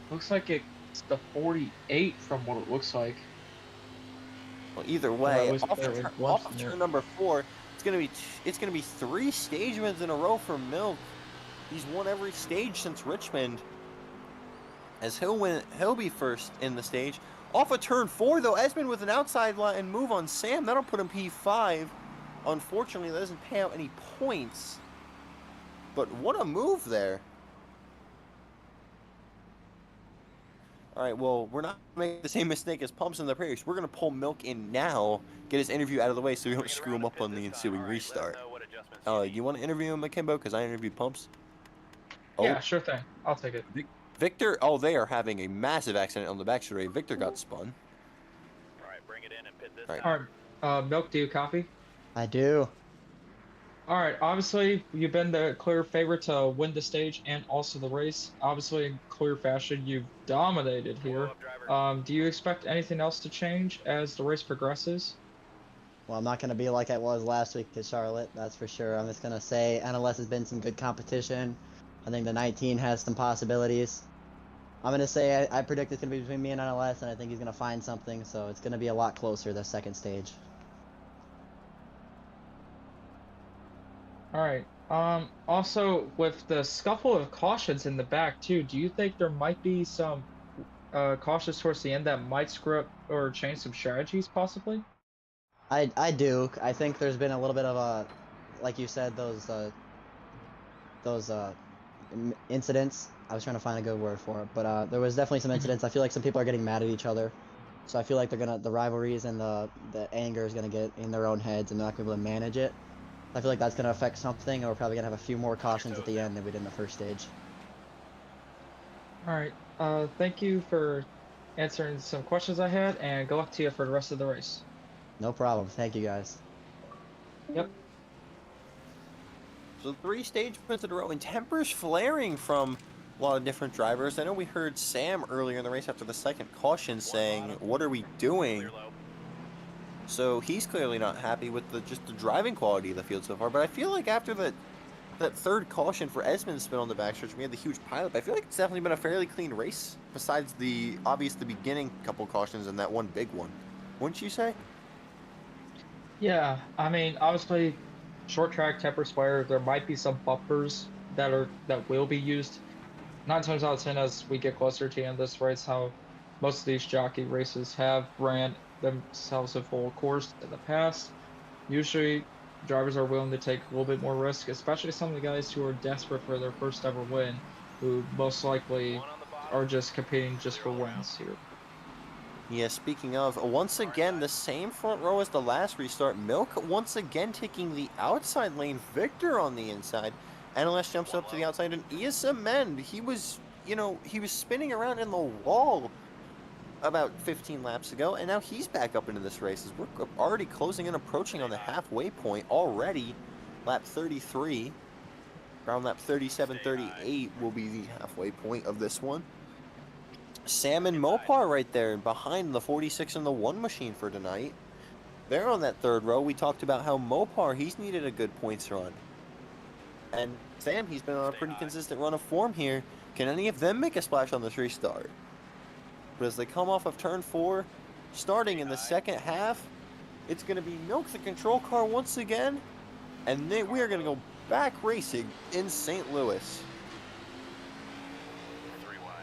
Speaker 6: Looks like it's the 48 from what it looks like.
Speaker 2: Well, either way,
Speaker 6: was
Speaker 2: off
Speaker 6: fairly
Speaker 2: of
Speaker 6: close,
Speaker 2: turn
Speaker 6: yeah.
Speaker 2: number 4, it's gonna be 3 stage wins in a row for Milk. He's won every stage since Richmond. As he'll be first in the stage. Off of turn 4 though, Esmond with an outside line move on Sam. That'll put him P5. Unfortunately, that doesn't pay out any points. But what a move there. Alright, well, we're not going to make the same mistake as Pumps in the Prairies. We're going to pull Milk in now, get his interview out of the way so we don't screw him up on the ensuing restart. You want to interview him, Akimbo? Because I interviewed Pumps. Oh,
Speaker 6: Yeah, sure thing. I'll take it.
Speaker 2: Victor, oh, they are having a massive accident on the back straight. Victor got spun.
Speaker 5: Alright, bring it in and pit this
Speaker 2: Alright.
Speaker 5: time.
Speaker 6: Alright, Milk, do you copy?
Speaker 7: I do.
Speaker 6: Alright, obviously, you've been the clear favorite to win the stage and also the race. Obviously, in clear fashion, you've dominated here.
Speaker 5: Up, driver.
Speaker 6: Do you expect anything else to change as the race progresses?
Speaker 7: Well, I'm not going to be like I was last week at Charlotte, that's for sure. I'm just going to say NLS has been some good competition. I think the 19 has some possibilities. I'm going to say I predict it's going to be between me and NLS, and I think he's going to find something, so it's going to be a lot closer the second stage.
Speaker 6: Alright, also, with the scuffle of cautions in the back, too, do you think there might be some cautions towards the end that might screw up or change some strategies, possibly?
Speaker 7: I do. I think there's been a little bit of a, like you said, those incidents. I was trying to find a good word for it, but there was definitely some incidents. I feel like some people are getting mad at each other, so I feel like the rivalries and the anger is gonna get in their own heads, and they're not gonna be able to manage it. I feel like that's gonna affect something, and we're probably gonna have a few more cautions at the end than we did in the first stage.
Speaker 6: Alright, thank you for answering some questions I had, and good luck to you for the rest of the race.
Speaker 7: No problem. Thank you guys.
Speaker 6: Yep.
Speaker 2: So 3 stage wins in a row, and tempers flaring from a lot of different drivers. I know we heard Sam earlier in the race after the second caution saying, "What are we doing?"
Speaker 5: Clear low.
Speaker 2: So he's clearly not happy with just the driving quality of the field so far. But I feel like after that third caution for Esmond's spin on the backstretch, we had the huge pileup. I feel like it's definitely been a fairly clean race, besides the beginning couple cautions and that one big one. Wouldn't you say?
Speaker 6: Yeah, I mean, obviously, short track temper square, there might be some bumpers that will be used. 9 times out of 10, as we get closer to the end of this race, how most of these jockey races have ran themselves a full course in the past. Usually, drivers are willing to take a little bit more risk, especially some of the guys who are desperate for their first ever win, who most likely
Speaker 5: One on the bottom.
Speaker 6: are just competing just for wins here.
Speaker 2: Yeah, speaking of, once again, the same front row as the last restart. Milk once again taking the outside lane. Victor on the inside. NLS jumps up to the outside, and ESMN, he was spinning around in the wall about 15 laps ago, and now he's back up into this race. As we're already closing and approaching on the halfway point already. Lap 33. Around lap 37, 38 will be the halfway point of this one. Sam and Mopar right there behind the 46 and the 1 machine for tonight. They're on that third row. We talked about how Mopar, he's needed a good points run. And Sam, he's been on a pretty consistent run of form here. Can any of them make a splash on this restart? But as they come off of turn 4, starting in the second half, it's going to be Milk the control car once again. And then we are going to go back racing in St. Louis.
Speaker 5: 3 wide.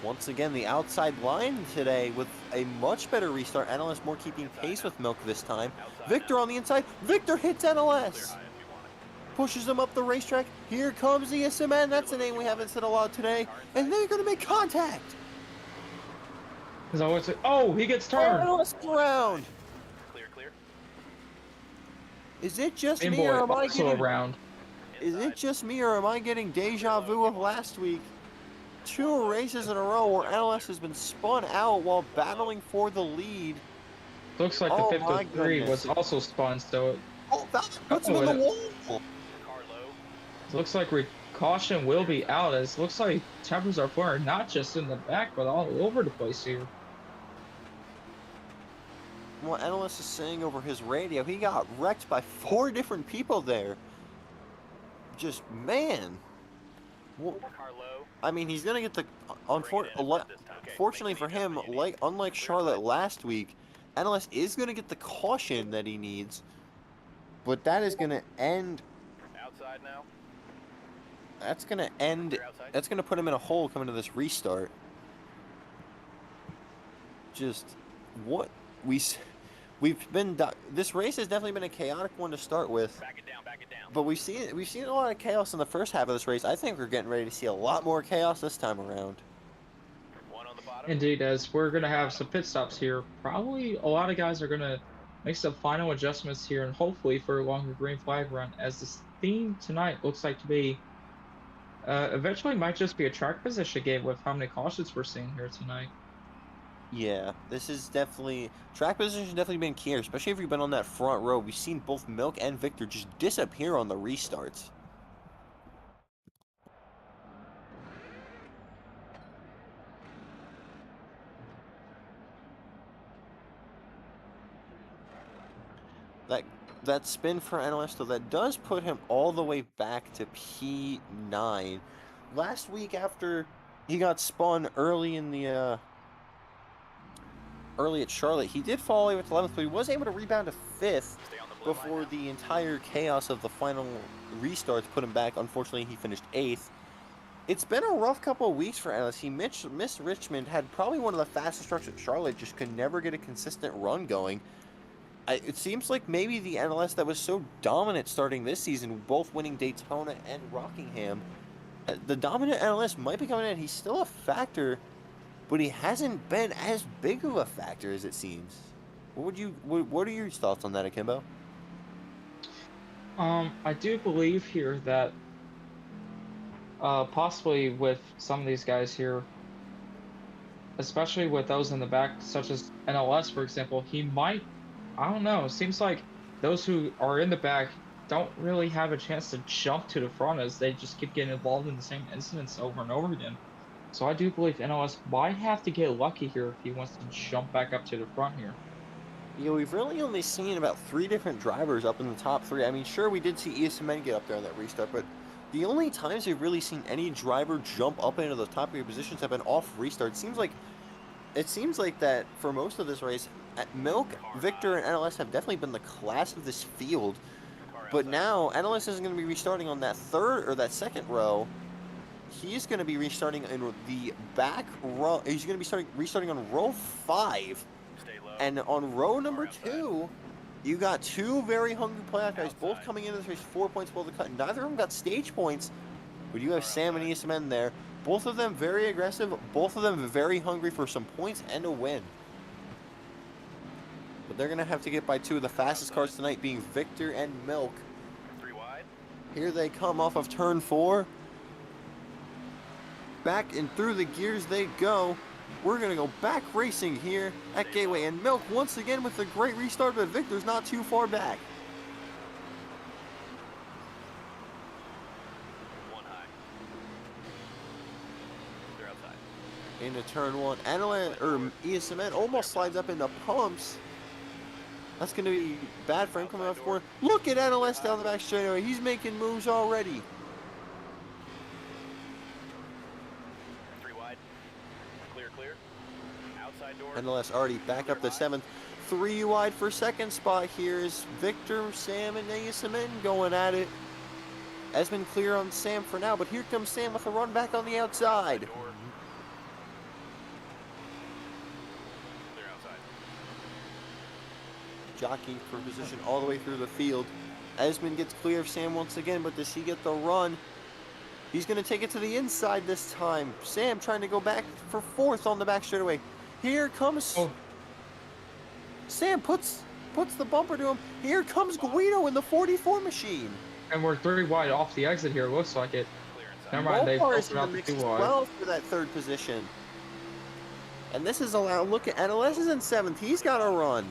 Speaker 2: Once again, the outside line today with a much better restart. NLS more keeping pace with Milk this time. Victor on the inside. Victor hits
Speaker 5: Clear
Speaker 2: NLS.
Speaker 5: high if you want it.
Speaker 2: Pushes him up the racetrack. Here comes ESMN. That's a name we haven't said a lot today. And they're going to make contact.
Speaker 6: Oh, he gets turned!
Speaker 2: NLS around.
Speaker 5: Clear, clear.
Speaker 2: Is it just
Speaker 3: Game
Speaker 2: me,
Speaker 3: Boy
Speaker 2: or am I
Speaker 3: also
Speaker 2: getting?
Speaker 3: around.
Speaker 2: Is it just me, or am I getting deja vu of last week? 2 races in a row where NLS has been spun out while battling for the lead.
Speaker 3: Looks like the
Speaker 2: Oh
Speaker 3: fifth
Speaker 2: my
Speaker 3: of 3 was
Speaker 2: goodness.
Speaker 3: also spun, so
Speaker 2: Oh, that puts him in the wall.
Speaker 3: it looks like caution will be out. As looks like tempers are flaring not just in the back, but all over the place here.
Speaker 2: What NLS is saying over his radio, he got wrecked by 4 different people there. Just, man. Well, I mean, he's going to get the... Fortunately for him, unlike Charlotte last week, NLS is going to get the caution that he needs. But that is going to end...
Speaker 5: Outside now.
Speaker 2: That's going to end... That's going to put him in a hole coming to this restart. Just... What... We've been... This race has definitely been a chaotic one to start with.
Speaker 5: Back it down, back it down.
Speaker 2: But we've seen a lot of chaos in the first half of this race. I think we're getting ready to see a lot more chaos this time around.
Speaker 5: One on the bottom.
Speaker 3: Indeed, as we're going to have some pit stops here. Probably a lot of guys are going to make some final adjustments here, and hopefully for a longer green flag run, as this theme tonight looks like to be eventually might just be a track position game with how many cautions we're seeing here tonight.
Speaker 2: Yeah, this is definitely... Track position has definitely been key here, especially if you've been on that front row. We've seen both Milk and Victor just disappear on the restarts. That spin for NLS, though, that does put him all the way back to P9. Last week, after he got spun early in the... early at Charlotte, he did fall away with 11th, but he was able to rebound to 5th before the entire chaos of the final restarts put him back. Unfortunately, he finished 8th. It's been a rough couple of weeks for NLS. He missed Richmond, had probably one of the fastest trucks at Charlotte, just could never get a consistent run going. It seems like maybe the NLS that was so dominant starting this season, both winning Daytona and Rockingham, the dominant NLS might be coming in. He's still a factor, but he hasn't been as big of a factor as it seems. What are your thoughts on that, Akimbo?
Speaker 3: I do believe here that possibly with some of these guys here, especially with those in the back, such as NLS, for example, he might, I don't know, it seems like those who are in the back don't really have a chance to jump to the front as they just keep getting involved in the same incidents over and over again. So I do believe NLS might have to get lucky here if he wants to jump back up to the front here.
Speaker 2: Yeah, we've really only seen about 3 different drivers up in the top 3. I mean, sure, we did see ESMN get up there on that restart, but the only times we've really seen any driver jump up into the top 3 positions have been off restart. It seems like that for most of this race, Milk, Victor, and NLS have definitely been the class of this field. But now, NLS isn't going to be restarting on that second row. He's going to be restarting in the back row. He's going to be restarting on row 5. And on row number 2, you got 2 very hungry playoff guys, both coming into this race 4 points below the cut. Neither of them got stage points, but you have Sam and ESMN there. Both of them very aggressive, both of them very hungry for some points and a win. But they're going to have to get by 2 of the fastest cars tonight, being Victor and Milk.
Speaker 5: 3 wide.
Speaker 2: Here they come off of turn 4. Back and through the gears they go. We're going to go back racing here at Gateway. And Milk once again with a great restart, but Victor's not too far back.
Speaker 5: 1 high. They're outside.
Speaker 2: Into turn 1. ESMN almost slides up into pumps. That's going to be bad for him coming off the corner. Look at NLS down the back straightaway. He's making moves already.
Speaker 5: 3 wide. Clear, clear. Outside door.
Speaker 2: NLS already back up to 7th. 3 wide for second spot here is Victor, Sam, and ESMN going at it. Esmond clear on Sam for now, but here comes Sam with a run back on the outside.
Speaker 5: Door. Clear outside.
Speaker 2: Jockey for position all the way through the field. Esmond gets clear of Sam once again, but does he get the run? He's going to take it to the inside this time. Sam trying to go back for 4th on the back straightaway. Here comes...
Speaker 3: Oh.
Speaker 2: Sam puts puts the bumper to him. Here comes Guido in the 44 machine.
Speaker 6: And we're 3 wide off the exit here. It looks like it. Never mind, they
Speaker 2: Mopar is
Speaker 6: filtered
Speaker 2: in the
Speaker 6: out the
Speaker 2: mix
Speaker 6: 2
Speaker 2: as
Speaker 6: wide.
Speaker 2: well for that 3rd position. And this is allowed. Look at NLS is in 7th. He's got to run.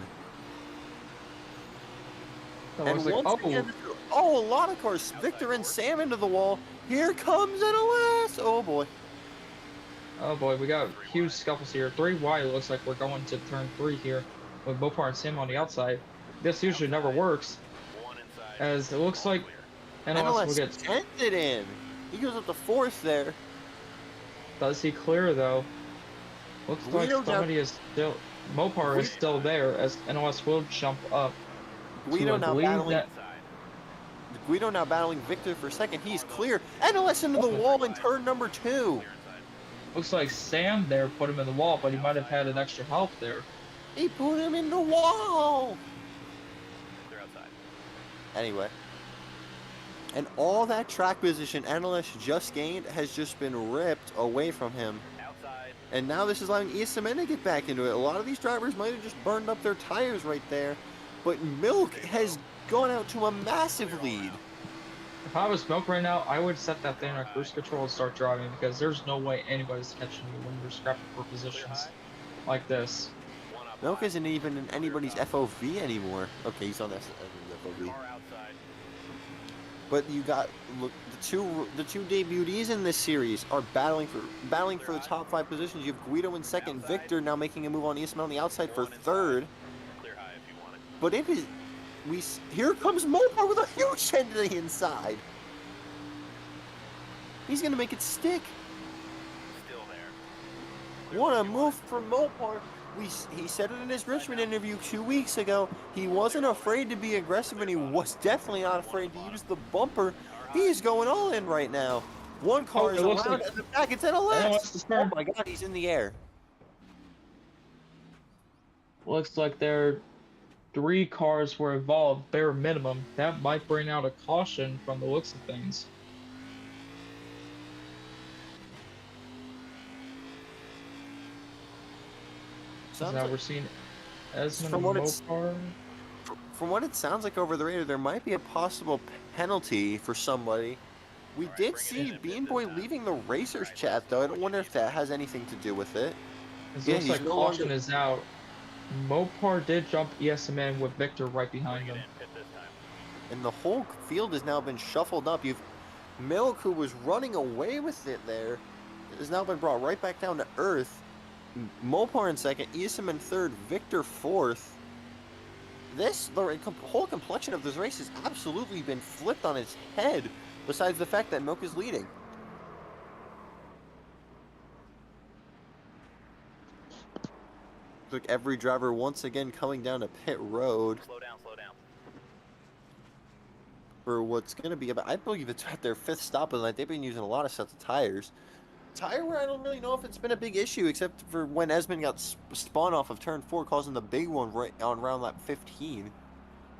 Speaker 6: It
Speaker 2: And
Speaker 6: looks like,
Speaker 2: once again, a lot of cars. Victor and Sam into the wall. Here comes NLS. Oh boy.
Speaker 6: oh boy, we got huge scuffles here. 3 wide. It looks like we're going to turn 3 here with Mopar and Sam on the outside. This usually never works, as it looks like NLS will get.
Speaker 2: Sent it in. He goes up to 4th there.
Speaker 6: Does he clear though? Looks like
Speaker 2: Guido
Speaker 6: somebody is still. Mopar is still there, as NLS will jump up.
Speaker 2: Guido
Speaker 6: I
Speaker 2: now
Speaker 6: believe
Speaker 2: battling.
Speaker 6: that-
Speaker 2: Guido now battling Victor for 2nd. He's clear. NLS into the wall in turn number 2.
Speaker 6: Looks like Sam there put him in the wall, but he might have had an extra help there.
Speaker 2: He put him in the wall.
Speaker 5: They're outside.
Speaker 2: Anyway. And all that track position NLS just gained has just been ripped away from him.
Speaker 5: Outside.
Speaker 2: And now this is allowing ESMN to get back into it. A lot of these drivers might have just burned up their tires right there. But Milk has gone out to a massive lead.
Speaker 6: If I was Milk right now, I would set that thing on cruise control and start driving, because there's no way anybody's catching you when you're scrapping for positions like this.
Speaker 5: One up.
Speaker 2: Milk isn't even in anybody's FOV anymore. Okay, he's on that FOV.
Speaker 5: Car outside.
Speaker 2: But you got look the two debutees in this series are battling for the top 5 positions. You have Guido in 2nd, Victor now making a move on ESMN on the outside for 3rd.
Speaker 5: Clear high if you want it.
Speaker 2: But it is here comes Mopar with a huge head to the inside. He's gonna make it stick.
Speaker 5: Still there.
Speaker 2: What a move from Mopar. He said it in his Richmond interview 2 weeks ago. He wasn't afraid to be aggressive, and he was definitely not afraid to use the bumper. He's going all in right now. One car is
Speaker 6: it looks
Speaker 2: allowed
Speaker 6: like-
Speaker 2: at the back. It's NLS. Oh my god, he's in the air.
Speaker 6: Looks like there 3 cars were involved, bare minimum. That might bring out a caution from the looks of things.
Speaker 2: Sounds
Speaker 6: Now
Speaker 2: like-
Speaker 6: we're seeing Esmond
Speaker 2: From
Speaker 6: and
Speaker 2: what it's-
Speaker 6: Mopar.
Speaker 2: From what it sounds like over the radio, there might be a possible penalty for somebody. We did see Bean Boy leaving the racers chat, though. I don't wonder if that has anything to do with it.
Speaker 6: It
Speaker 2: Yeah,
Speaker 6: looks
Speaker 2: he's
Speaker 6: like
Speaker 2: no
Speaker 6: caution
Speaker 2: longer-
Speaker 6: is out. Mopar did jump ESMN with Victor right behind
Speaker 5: Bring it
Speaker 6: him.
Speaker 5: in. Pit this time.
Speaker 2: And the whole field has now been shuffled up. You've Milk, who was running away with it there, has now been brought right back down to earth. Mopar in 2nd, Isam in 3rd, Victor 4th. The whole complexion of this race has absolutely been flipped on its head, besides the fact that Milk is leading. Look, every driver once again coming down to pit road
Speaker 5: Slow down, slow down.
Speaker 2: for what's going to be about, I believe it's at their 5th stop of the night. They've been using a lot of sets of tires. Tire wear, I don't really know if it's been a big issue, except for when Esmond got spun off of turn 4, causing the big one right on round lap 15.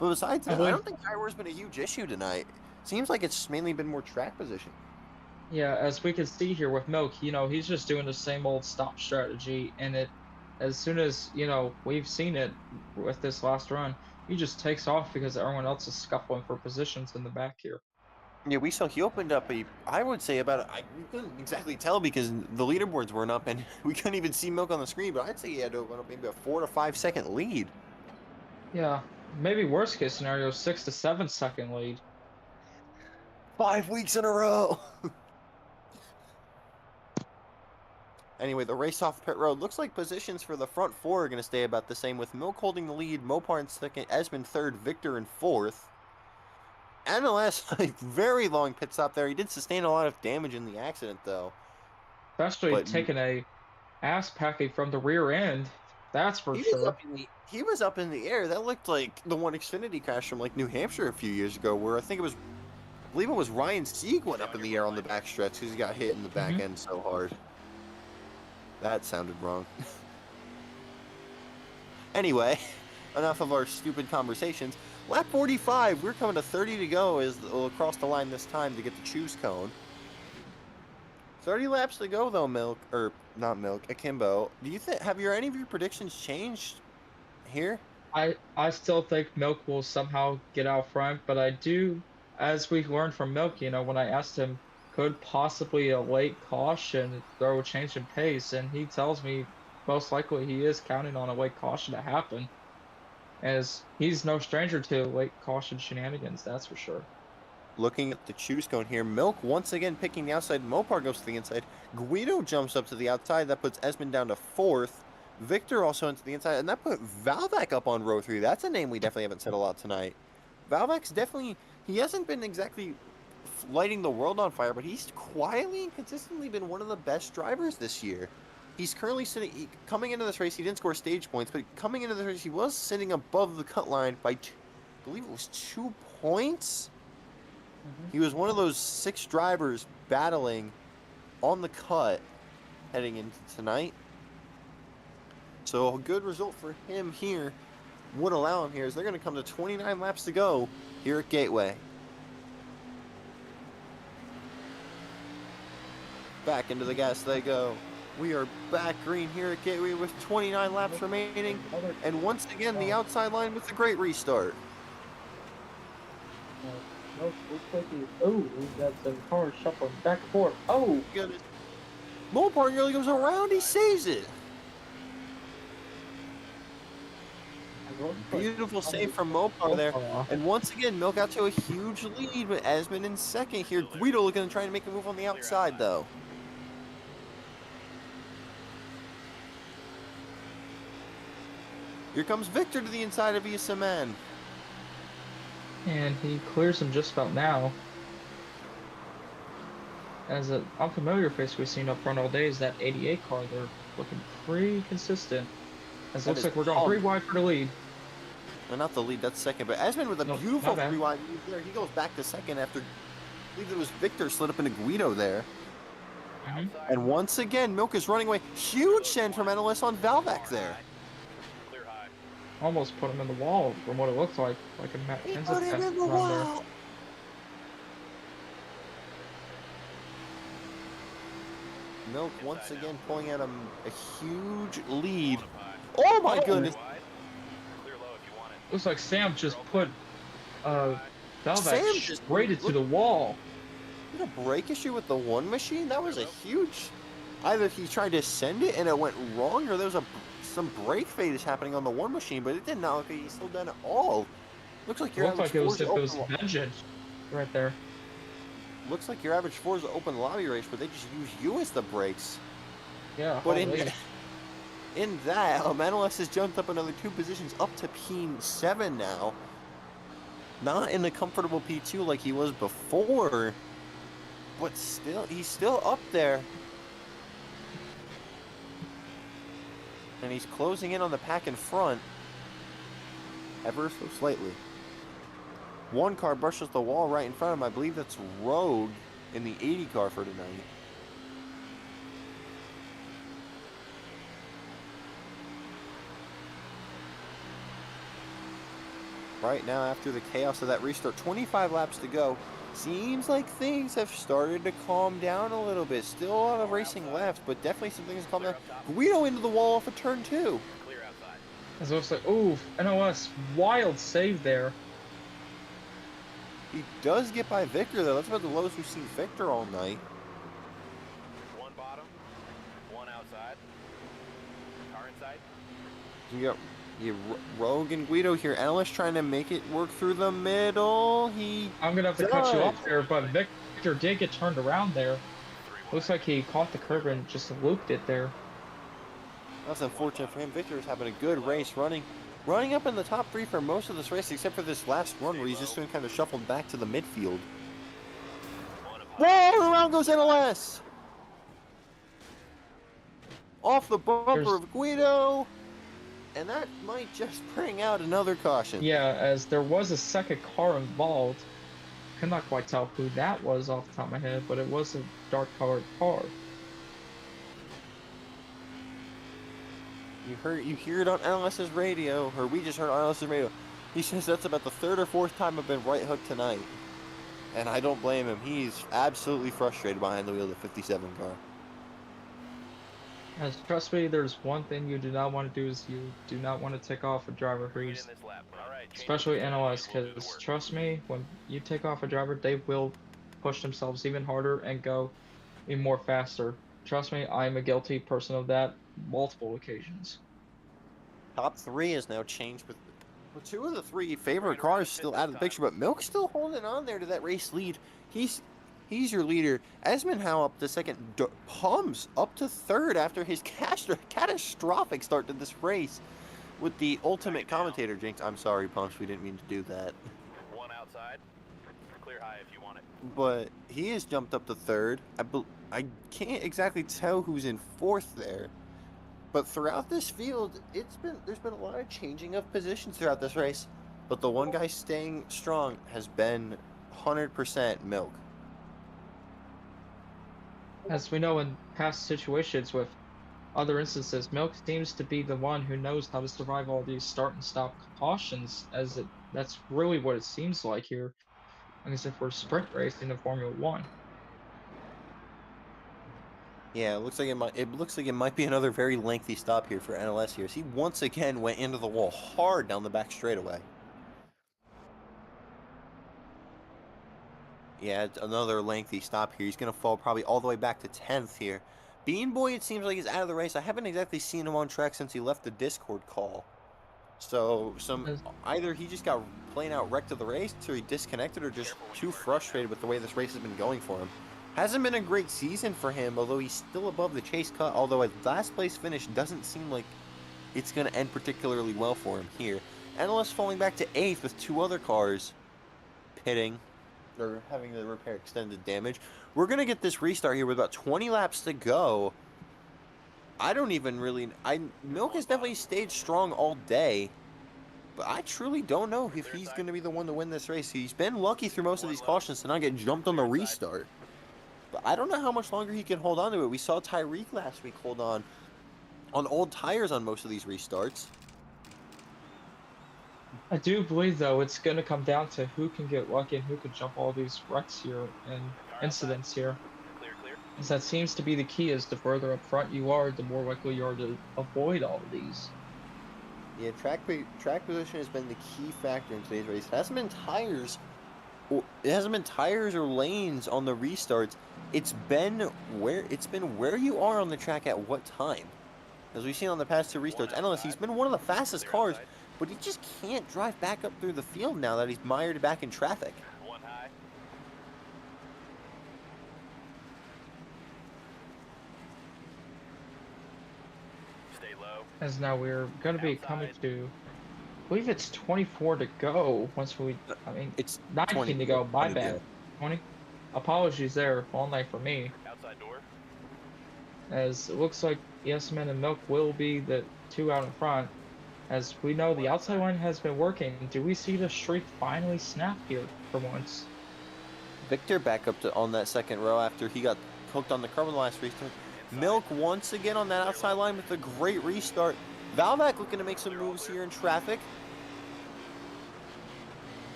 Speaker 2: But besides that, I don't think tire wear's been a huge issue tonight. Seems like it's mainly been more track position.
Speaker 6: Yeah, as we can see here with Milk, he's just doing the same old stop strategy, and as soon as, we've seen it with this last run, he just takes off because everyone else is scuffling for positions in the back here.
Speaker 2: Yeah, we saw he opened up I would say we couldn't exactly tell because the leaderboards weren't up and we couldn't even see Milk on the screen, but I'd say he had to open up maybe a 4 to 5 second lead.
Speaker 6: Yeah, maybe worst case scenario, 6 to 7 second lead.
Speaker 2: 5 weeks in a row. Anyway, the race off pit road looks like positions for the front 4 are going to stay about the same, with Milk holding the lead, Mopar in 2nd, Esmond 3rd, Victor in 4th. NLS, a very long pit stop there. He did sustain a lot of damage in the accident, though.
Speaker 6: Especially taking a ass packing from the rear end. That's for sure.
Speaker 2: He was up in the air. That looked like the one Xfinity crash from New Hampshire a few years ago, where I believe it was Ryan Sieg went up in the air on the backstretch because he got hit in the back end so hard. That sounded wrong. Anyway, enough of our stupid conversations. Lap 45, we're coming to 30 to go as we'll cross the line this time to get the choose cone. 30 laps to go though, not Milk, Akimbo. Do you think any of your predictions changed here?
Speaker 6: I still think Milk will somehow get out front, but I do, as we learned from Milk, when I asked him, could possibly a late caution throw a change in pace, and he tells me most likely he is counting on a late caution to happen, as he's no stranger to late caution shenanigans, that's for sure.
Speaker 2: Looking at the choose cone here, Milk once again picking the outside. Mopar goes to the inside. Guido jumps up to the outside. That puts Esmond down to 4th. Victor also into the inside, and that put Valvac up on row 3. That's a name we definitely haven't said a lot tonight. Valvac's definitely, he hasn't been exactly lighting the world on fire, but he's quietly and consistently been one of the best drivers this year. He's currently sitting, coming into this race, he didn't score stage points, but coming into this race, he was sitting above the cut line by, I believe it was 2 points? He was one of those 6 drivers battling on the cut heading into tonight. So a good result for him here would allow him here as they're going to come to 29 laps to go here at Gateway. Back into the gas they go. We are back green here at Gateway with 29 laps remaining. And once again, the outside line with a great restart.
Speaker 6: Oh, got some cars shuffling back and forth. Oh,
Speaker 2: Goodness. Mopar nearly goes around, he saves it. Beautiful save from Mopar there. And once again, Milk out to a huge lead with Esmond in second here. Guido looking to try and make a move on the outside, though. Here comes Victor to the inside of ESMN.
Speaker 6: and he clears him just about now. As an unfamiliar face we've seen up front all day is that 88 car. They're looking pretty consistent. As it looks like we're going 3 wide for the lead.
Speaker 2: Well, not the lead, that's second. But Esmond with a
Speaker 6: No,
Speaker 2: beautiful
Speaker 6: not bad.
Speaker 2: 3 wide lead there. He goes back to second after, I believe it was Victor slid up into Guido there.
Speaker 6: Mhm.
Speaker 2: And once again, Milk is running away. Huge send from NLS on Valvac there.
Speaker 5: Clear high.
Speaker 6: Almost put him in the wall from what it looked like a Matt
Speaker 2: He
Speaker 6: Kenseth
Speaker 2: put him in the
Speaker 6: run there.
Speaker 2: wall. Milk once again pulling out a huge lead. Oh my goodness.
Speaker 5: Wide. Clear low if you want it.
Speaker 6: Looks like Sam just put
Speaker 2: Sam
Speaker 6: Valvac
Speaker 2: just
Speaker 6: straight into the wall.
Speaker 2: Did a brake issue with the one machine? That was a huge. Either he tried to send it and it went wrong, or there was some brake fade happening on the one machine, but it did not look like he still done it all. Looks like
Speaker 6: It
Speaker 2: your
Speaker 6: looked
Speaker 2: average
Speaker 6: like it was
Speaker 2: Forza
Speaker 6: if it was vengeance right there.
Speaker 2: looks like your average Forza open lobby race, but they just use you as the brakes.
Speaker 6: Yeah,
Speaker 2: But
Speaker 6: holy.
Speaker 2: in that, NLS has jumped up another 2 positions up to P7 now. Not in the comfortable P2 like he was before, but still, he's still up there. And he's closing in on the pack in front, ever so slightly. One car brushes the wall right in front of him. I believe that's Rogue in the 80 car for tonight. Right now, after the chaos of that restart, 25 laps to go. Seems like things have started to calm down a little bit. Still a lot of racing left, but definitely some things calm down. Guido into the wall off of turn 2.
Speaker 5: Clear outside.
Speaker 6: As it looks like, ooh, NOS, wild save there.
Speaker 2: He does get by Victor, though. That's about the lowest we've seen Victor all night.
Speaker 5: One bottom. One outside. Car inside.
Speaker 2: You got Rogue and Guido here. Alice trying to make it work through the middle.
Speaker 6: I'm gonna have to cut you off there, but Victor did get turned around there. Looks like he caught the curb and just looped it there.
Speaker 2: That's unfortunate for him. Victor is having a good race, running up in the top 3 for most of this race, except for this last run where he's just doing kind of shuffled back to the midfield. Whoa! Around goes NLS. Off the bumper of Guido. And that might just bring out another caution.
Speaker 6: Yeah, as there was a second car involved. Could not quite tell who that was off the top of my head, but it was a dark colored car.
Speaker 2: You hear it on NLS's radio, or we just heard on NLS's radio. He says that's about the 3rd or 4th time I've been right hooked tonight. And I don't blame him. He's absolutely frustrated behind the wheel of the 57 car.
Speaker 3: As trust me, there's one thing you do not want to do is you do not want to take off a driver
Speaker 5: Bring it
Speaker 3: who's,
Speaker 5: in this lap. All right, change
Speaker 3: especially
Speaker 5: it.
Speaker 3: NOS,
Speaker 5: We'll do the
Speaker 3: because
Speaker 5: work.
Speaker 3: trust me, when you take off a driver, they will push themselves even harder and go even more faster. Trust me, I'm a guilty person of that multiple occasions.
Speaker 2: Top 3 is now changed with well, 2 of the 3 favorite
Speaker 5: Right around
Speaker 2: cars
Speaker 5: the
Speaker 2: still
Speaker 5: pit
Speaker 2: out of
Speaker 5: this
Speaker 2: the picture, but Milk's still holding on there to that race lead. He's your leader. Esmenhow up to second, Pums up to third after his catastrophic start to this race with the ultimate commentator jinx. I'm sorry, Pumps, we didn't mean to do that.
Speaker 5: One outside. Clear high if you want it.
Speaker 2: But he has jumped up to third. I can't exactly tell who's in fourth there. But throughout this field, there's been a lot of changing of positions throughout this race. But the one guy staying strong has been 100% Milk.
Speaker 3: As we know in past situations with other instances, Milk seems to be the one who knows how to survive all these start and stop cautions, that's really what it seems like here. Like I said, for sprint racing in Formula One.
Speaker 2: Yeah, it looks like it might be another very lengthy stop here for NLS here. He once again went into the wall hard down the back straightaway. Yeah, it's another lengthy stop here. He's going to fall probably all the way back to 10th here. Bean Boy, it seems like he's out of the race. I haven't exactly seen him on track since he left the Discord call. So, either he just got plain out wrecked of the race, or he disconnected, or just too frustrated with the way this race has been going for him. Hasn't been a great season for him, although he's still above the chase cut, although a last place finish doesn't seem like it's going to end particularly well for him here. NLS falling back to 8th with 2 other cars pitting, or having to repair extended damage. We're going to get this restart here with about 20 laps to go. I don't even really... Milk has definitely stayed strong all day, but I truly don't know if he's going to be the one to win this race. He's been lucky through most of these cautions to not get jumped on the restart. But I don't know how much longer he can hold on to it. We saw Tyreek last week hold on old tires on most of these restarts.
Speaker 3: I do believe, though, it's going to come down to who can get lucky and who can jump all these wrecks here and incidents here.
Speaker 5: Clear.
Speaker 3: As that seems to be the key, is the further up front you are, the more likely you are to avoid all of these.
Speaker 2: Yeah, track position has been the key factor in today's race. It hasn't been tires or lanes on the restarts. It's been where you are on the track at what time. As we've seen on the past 2 restarts, NLS, he's been one of the fastest cars, but he just can't drive back up through the field now that he's mired back in traffic.
Speaker 5: One high. Stay low.
Speaker 3: As now we're going to be coming to, I believe it's 24 to go. Once we, I mean,
Speaker 2: It's
Speaker 3: 19 to go. My
Speaker 2: 20 to
Speaker 3: bad.
Speaker 2: go.
Speaker 3: 20. Apologies there. All night for me.
Speaker 5: Outside door.
Speaker 3: As it looks like Yesman and Milk will be the 2 out in front. As we know, the outside line has been working. Do we see the streak finally snap here for once?
Speaker 2: Victor back up on that second row after he got hooked on the curb in the last restart. Milk once again on that outside line with a great restart. Valvac looking to make some moves here in traffic.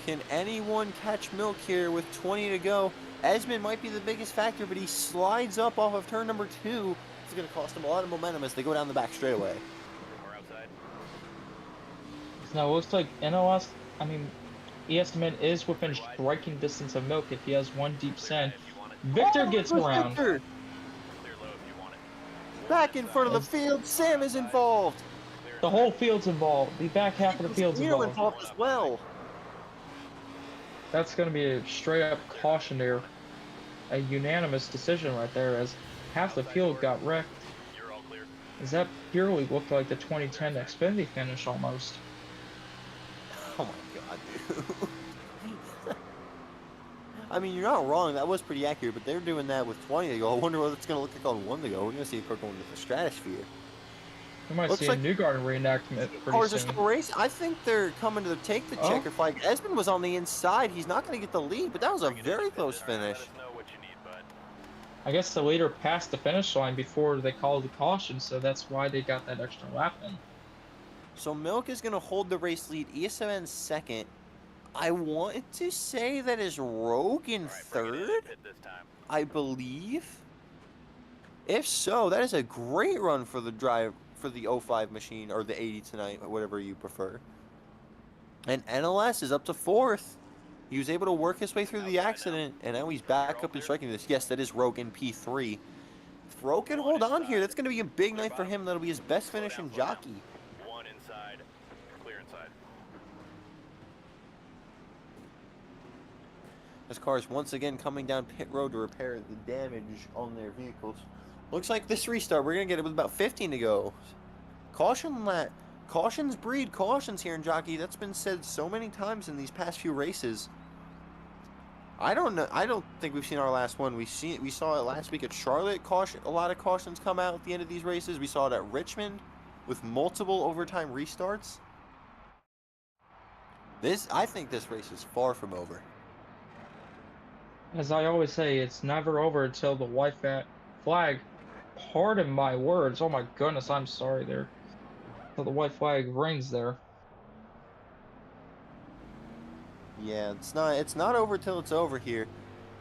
Speaker 2: Can anyone catch Milk here with 20 to go? Esmond might be the biggest factor, but he slides up off of turn number 2. It's going to cost him a lot of momentum as they go down the back straightaway.
Speaker 5: We're outside.
Speaker 3: Now it looks like NOS, I mean, ESMN is within striking distance of Milk if he has one deep send. Victor gets around.
Speaker 2: Victor!
Speaker 5: Clear low if you want it.
Speaker 2: Back in front of the field, Sam is involved.
Speaker 3: The whole field's involved. The back half of the field's
Speaker 2: Neil
Speaker 3: involved.
Speaker 2: as well.
Speaker 3: That's going to be a straight up caution there. A unanimous decision right there, as half the field got wrecked.
Speaker 5: You're all clear.
Speaker 3: As that purely looked like the 2010 Xfinity finish almost.
Speaker 2: Oh my god, dude. I mean, you're not wrong. That was pretty accurate, but they're doing that with 20 to go. I wonder what it's going to look like on 1 to go. We're going to see if we're going to the stratosphere.
Speaker 3: We might
Speaker 2: Looks
Speaker 3: see
Speaker 2: like
Speaker 3: a New Garden reenactment pretty
Speaker 2: Cars are
Speaker 3: soon.
Speaker 2: still racing. I think they're coming to take the checker flag. Esmond was on the inside. He's not going to get the lead, but that was a very close finish.
Speaker 5: Let us know what you need, bud.
Speaker 3: I guess the leader passed the finish line before they called the caution, so that's why they got that extra lap in.
Speaker 2: So Milk is going to hold the race lead. ESMN second. I wanted to say that is Rogue in
Speaker 5: All right, bring it in
Speaker 2: third,
Speaker 5: and pit this time.
Speaker 2: I believe. If so, that is a great run for the for the 05 machine, or the 80 tonight, whatever you prefer. And NLS is up to 4th. He was able to work his way through the accident, and now he's back up and striking this. Yes, that is Rogan P3. If Rogue can hold on here, that's going to be a big night for him. That'll be his best finish in Jockey.
Speaker 5: One inside, clear inside.
Speaker 2: This car is once again coming down pit road to repair the damage on their vehicles. Looks like this restart, we're going to get it with about 15 to go. Cautions breed cautions here in Jockey. That's been said so many times in these past few races. I don't know. I don't think we've seen our last one. We saw it last week at Charlotte. A lot of cautions come out at the end of these races. We saw it at Richmond with multiple overtime restarts. I think this race is far from over.
Speaker 6: As I always say, it's never over until the white flag. Pardon my words. Oh my goodness, I'm sorry there. Until the white flag reigns there.
Speaker 2: Yeah, it's not over till it's over here.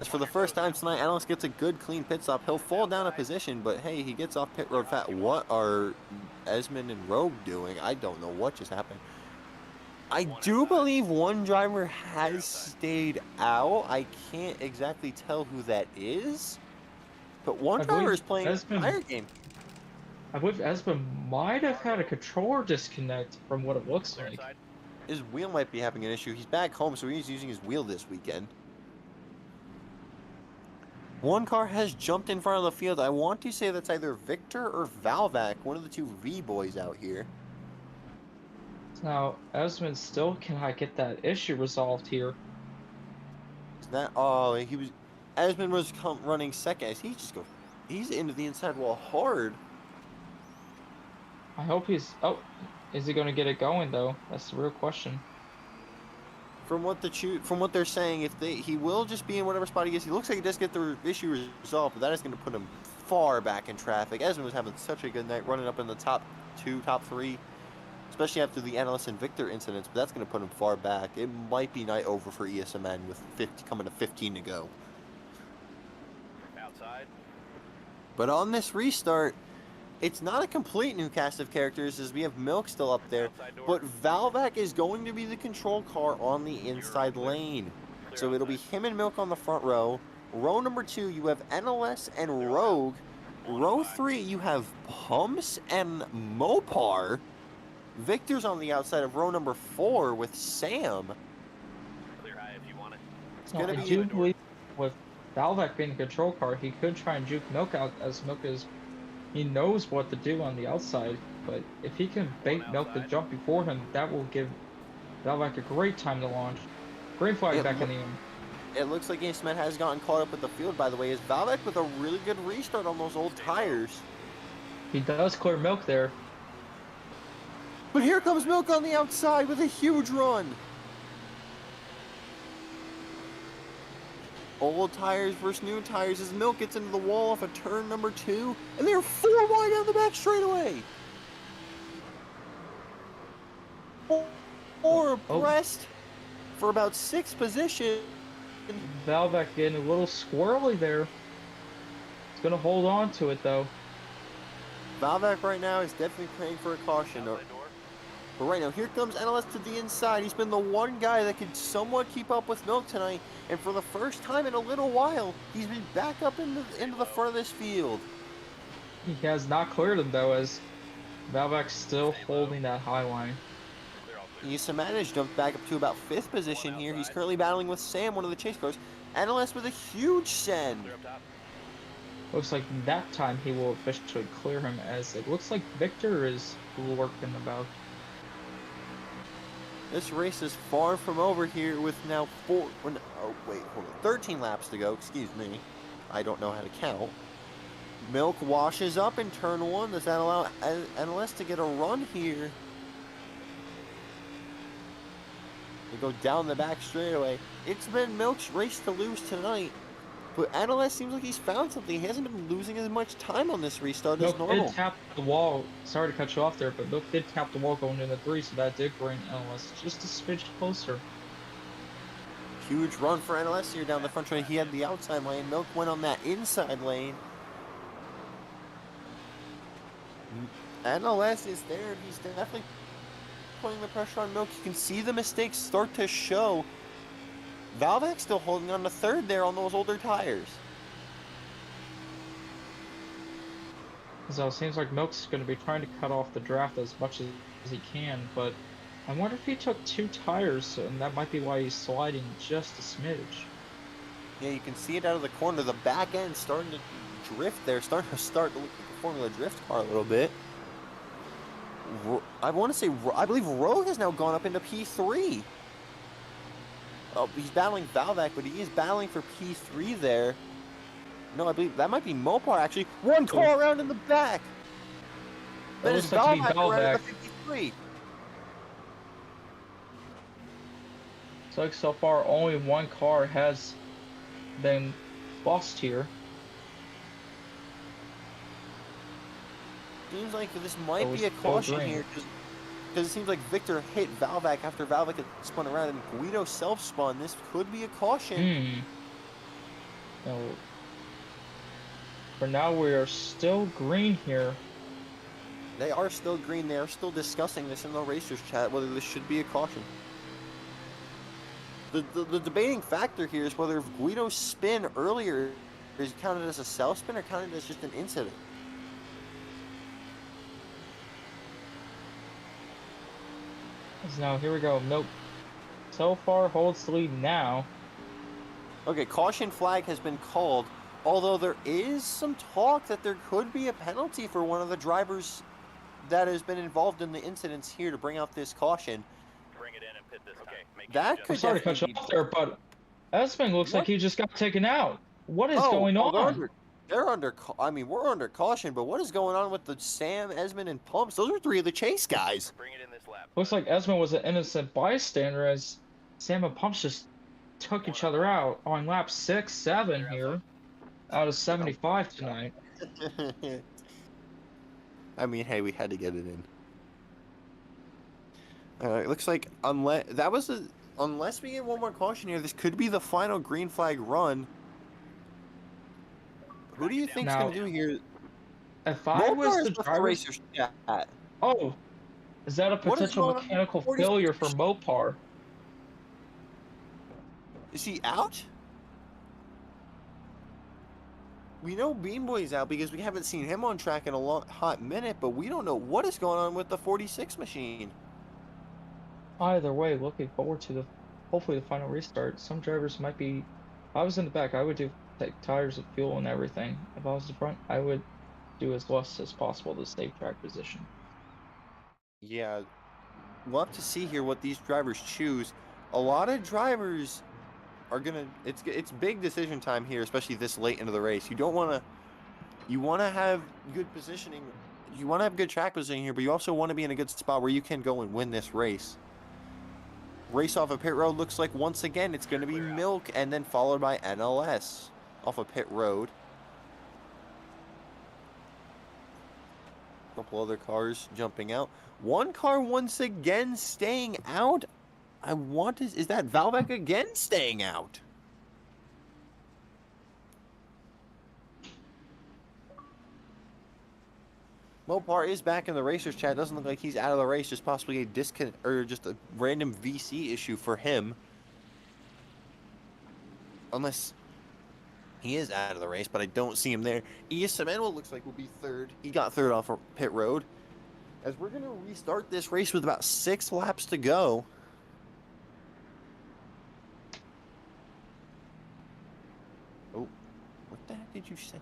Speaker 2: As for the first time tonight, Alice gets a good clean pit stop. He'll fall down a position, but hey, he gets off pit road fat. What are Esmond and Rogue doing? I don't know what just happened. I do believe one driver has stayed out. I can't exactly tell who that is, but one driver is playing a higher game.
Speaker 6: I believe Esmond might have had a controller disconnect from what it looks like.
Speaker 2: His wheel might be having an issue. He's back home, so he's using his wheel this weekend. One car has jumped in front of the field. I want to say that's either Victor or Valvac, one of the two V-boys out here.
Speaker 6: Now, Esmond still cannot get that issue resolved here.
Speaker 2: Esmond was running second. He's into the inside wall hard.
Speaker 6: I hope he's... Oh, is he going to get it going, though? That's the real question.
Speaker 2: From what they're saying, he will just be in whatever spot he is. He looks like he does get the issue resolved, but that is going to put him far back in traffic. Esmond was having such a good night, running up in the top 2, top 3, especially after the NLS and Victor incidents, but that's going to put him far back. It might be night over for ESMN with coming to 15 to go.
Speaker 5: Outside.
Speaker 2: But on this restart, it's not a complete new cast of characters, as we have Milk still up there, but Valvac is going to be the control car on the inside lane. So it'll be him and Milk on the front row. Row number 2, you have NLS and Rogue. Row 3, you have Pumps and Mopar. Victor's on the outside of row number 4 with Sam.
Speaker 5: Clear high if you want it.
Speaker 2: It's gonna
Speaker 6: I do believe with Valvac being the control car, he could try and juke Milk out, as Milk is... He knows what to do on the outside, but if he can bait Milk to jump before him, that will give Valvac a great time to launch. Green flag back in the end.
Speaker 2: It looks like ESMN has gotten caught up with the field, by the way. Is Valvac with a really good restart on those old tires.
Speaker 6: He does clear Milk there.
Speaker 2: But here comes Milk on the outside with a huge run. Old tires versus new tires as Milk gets into the wall off of turn number 2, and they're 4 wide down the back straightaway. 4 abreast for about 6th position.
Speaker 6: Valvac getting a little squirrely there. He's gonna hold on to it though.
Speaker 2: Valvac right now is definitely praying for a caution. But right now, here comes NLS to the inside. He's been the one guy that could somewhat keep up with Milk tonight. And for the first time in a little while, he's been back up into the front of this field.
Speaker 6: He has not cleared him though, as Valvac's still holding that high line.
Speaker 2: ESMN has jumped back up to about 5th position here. He's currently battling with Sam, one of the chase cars. NLS with a huge send.
Speaker 6: Looks like that time he will officially clear him, as it looks like Victor is lurking about.
Speaker 2: This race is far from over here with now 13 laps to go, excuse me. I don't know how to count. Milk washes up in turn 1. Does that allow NLS to get a run here? They go down the back straightaway. It's been Milk's race to lose tonight. But NLS seems like he's found something. He hasn't been losing as much time on this restart as normal.
Speaker 6: Milk did tap the wall. Sorry to cut you off there, but Milk did tap the wall going into 3, so that did bring NLS just a smidge closer.
Speaker 2: Huge run for NLS here down the front straight. He had the outside lane. Milk went on that inside lane. NLS is there. He's definitely putting the pressure on Milk. You can see the mistakes start to show. Valvek's still holding on to third there on those older tires.
Speaker 3: So it seems like Milk's going to be trying to cut off the draft as much as he can, but I wonder if he took 2 tires, and that might be why he's sliding just a smidge.
Speaker 2: Yeah, you can see it out of the corner. The back end starting to drift there, starting to look like a Formula Drift car a little bit. I believe Rogue has now gone up into P3. Oh, he's battling Valvek, but he is battling for P3 there. No, I believe that might be Mopar, actually. One car around in the back. That is Valvek around the 53.
Speaker 3: So like so far, only 1 car has been lost here.
Speaker 2: Seems like this might be a caution here, because it seems like Victor hit Valvek after Valvek had spun around and Guido self-spun. This could be a caution.
Speaker 3: No. For now, we are still green here.
Speaker 2: They are still green. They are still discussing this in the racers chat, whether this should be a caution. The debating factor here is whether Guido's spin earlier is counted as a self-spin or counted as just an incident.
Speaker 3: Now, here we go. Milk so far holds the lead now.
Speaker 2: Okay, caution flag has been called, although there is some talk that there could be a penalty for one of the drivers that has been involved in the incidents here to bring out this caution.
Speaker 5: Bring it in and pit this time. Make
Speaker 2: That could
Speaker 3: Sorry to cut you off there, but Espen looks like he just got taken out. What is going on?
Speaker 2: They're under. I mean, we're under caution, but what is going on with the Sam, Esmond, and Pumps? Those are 3 of the chase guys.
Speaker 5: Bring it in this lap.
Speaker 3: Looks like Esmond was an innocent bystander as Sam and Pumps just took each other out on lap 6, 7 here, out of 75 tonight.
Speaker 2: I mean, hey, we had to get it in. It looks like unless we get one more caution here, this could be the final green flag run. Who do you think's going to do here?
Speaker 3: If I was the driver,
Speaker 2: racers chat.
Speaker 3: oh, is that a potential mechanical failure for Mopar?
Speaker 2: Is he out? We know Bean Boy's out because we haven't seen him on track in a hot minute, but we don't know what is going on with the 46 machine.
Speaker 3: Either way, looking forward to hopefully the final restart. Some drivers might be. If I was in the back, I would take tires of fuel and everything. If I was the front, I would do as less as possible to save track position.
Speaker 2: Yeah, we'll have to see here what these drivers choose. A lot of drivers are gonna. It's big decision time here, especially this late into the race. You don't want to. You want to have good positioning. You want to have good track positioning here, but you also want to be in a good spot where you can go and win this race. Race off of pit road looks like once again it's going to be Milk and then followed by NLS off of pit road. A couple other cars jumping out. One car once again staying out. Is that Valvek again staying out? Mopar is back in the racers chat. Doesn't look like he's out of the race. Just possibly a disconnect or just a random VC issue for him. Unless he is out of the race, but I don't see him there. Emmanuel looks like will be third. He got third off of pit road. As we're going to restart this race with about 6 laps to go. Oh, what the heck did you say?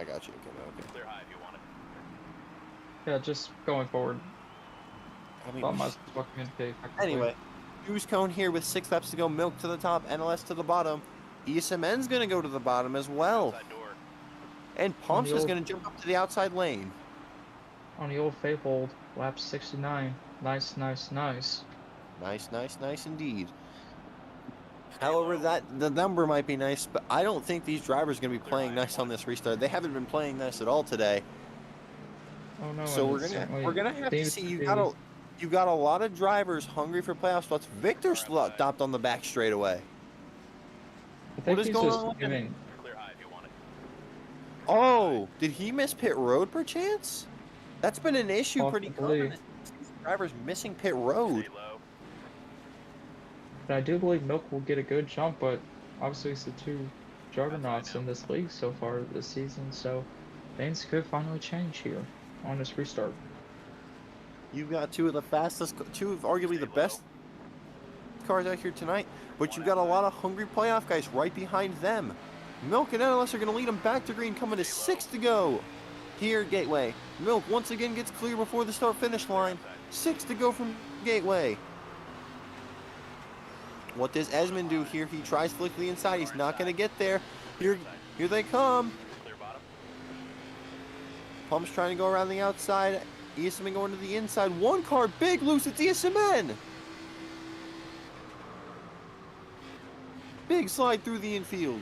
Speaker 2: I got you. Okay.
Speaker 5: Clear high if you want it.
Speaker 3: Yeah, just going forward.
Speaker 2: I mean, anyway, Juice Cone here with 6 laps to go. Milk to the top, NLS to the bottom. ESMN's going to go to the bottom as well. And Pumps is going to jump up to the outside lane.
Speaker 3: On the old Fayfold, lap 69. Nice.
Speaker 2: Nice indeed. However, the number might be nice, but I don't think these drivers are going to be playing nice on this restart. They haven't been playing nice at all today.
Speaker 3: Oh no!
Speaker 2: So we're gonna have to see. You got a lot of drivers hungry for playoff spots. Victor stopped on the back straightaway.
Speaker 3: I think
Speaker 2: is
Speaker 3: he's
Speaker 2: going
Speaker 3: just
Speaker 2: on with him?
Speaker 3: giving.
Speaker 5: Clear high if you want it.
Speaker 2: Oh, did he miss pit road perchance? That's been an issue pretty
Speaker 3: Possibly.
Speaker 2: common. Drivers missing pit road.
Speaker 5: Stay low.
Speaker 3: And I do believe Milk will get a good jump, but obviously it's the two juggernauts in this league so far this season, so things could finally change here on this restart.
Speaker 2: You've got two of the fastest, two of arguably the best cars out here tonight, but you've got a lot of hungry playoff guys right behind them. Milk and NLS are going to lead them back to green, coming to 6 to go here at Gateway. Milk once again gets clear before the start-finish line. 6 to go from Gateway. What does Esmond do here? He tries to look to the inside. He's not going to get there. Here they come.
Speaker 5: Clear bottom.
Speaker 2: Pump's trying to go around the outside. ESMN going to the inside. One car big loose. It's ESMN. Big slide through the infield.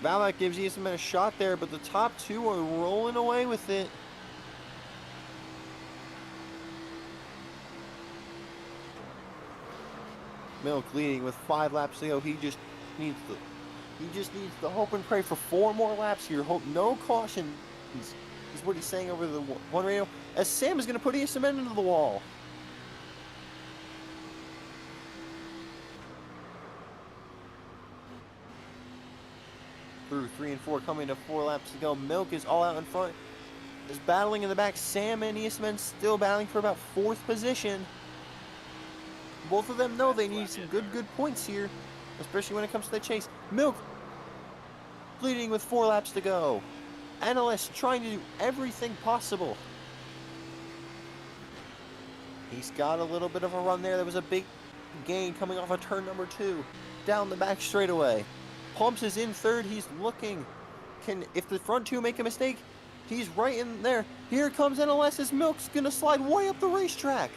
Speaker 2: Valak gives ESMN a shot there, but the top two are rolling away with it. Milk leading with 5 laps to go. He just needs to hope and pray for 4 more laps here. Hope no cautions is what he's saying over the one radio. As Sam is going to put ESMN into the wall. Through 3 and 4, coming to 4 laps to go. Milk is all out in front. Is battling in the back. Sam and ESMN still battling for about 4th position. Both of them know they need some good points here, especially when it comes to the chase. Milk leading with 4 laps to go. NLS trying to do everything possible. He's got a little bit of a run there. There was a big gain coming off of turn number 2. Down the back straightaway. Pumps is in 3rd. He's looking. If the front 2 make a mistake, he's right in there. Here comes NLS as Milk's going to slide way up the racetrack.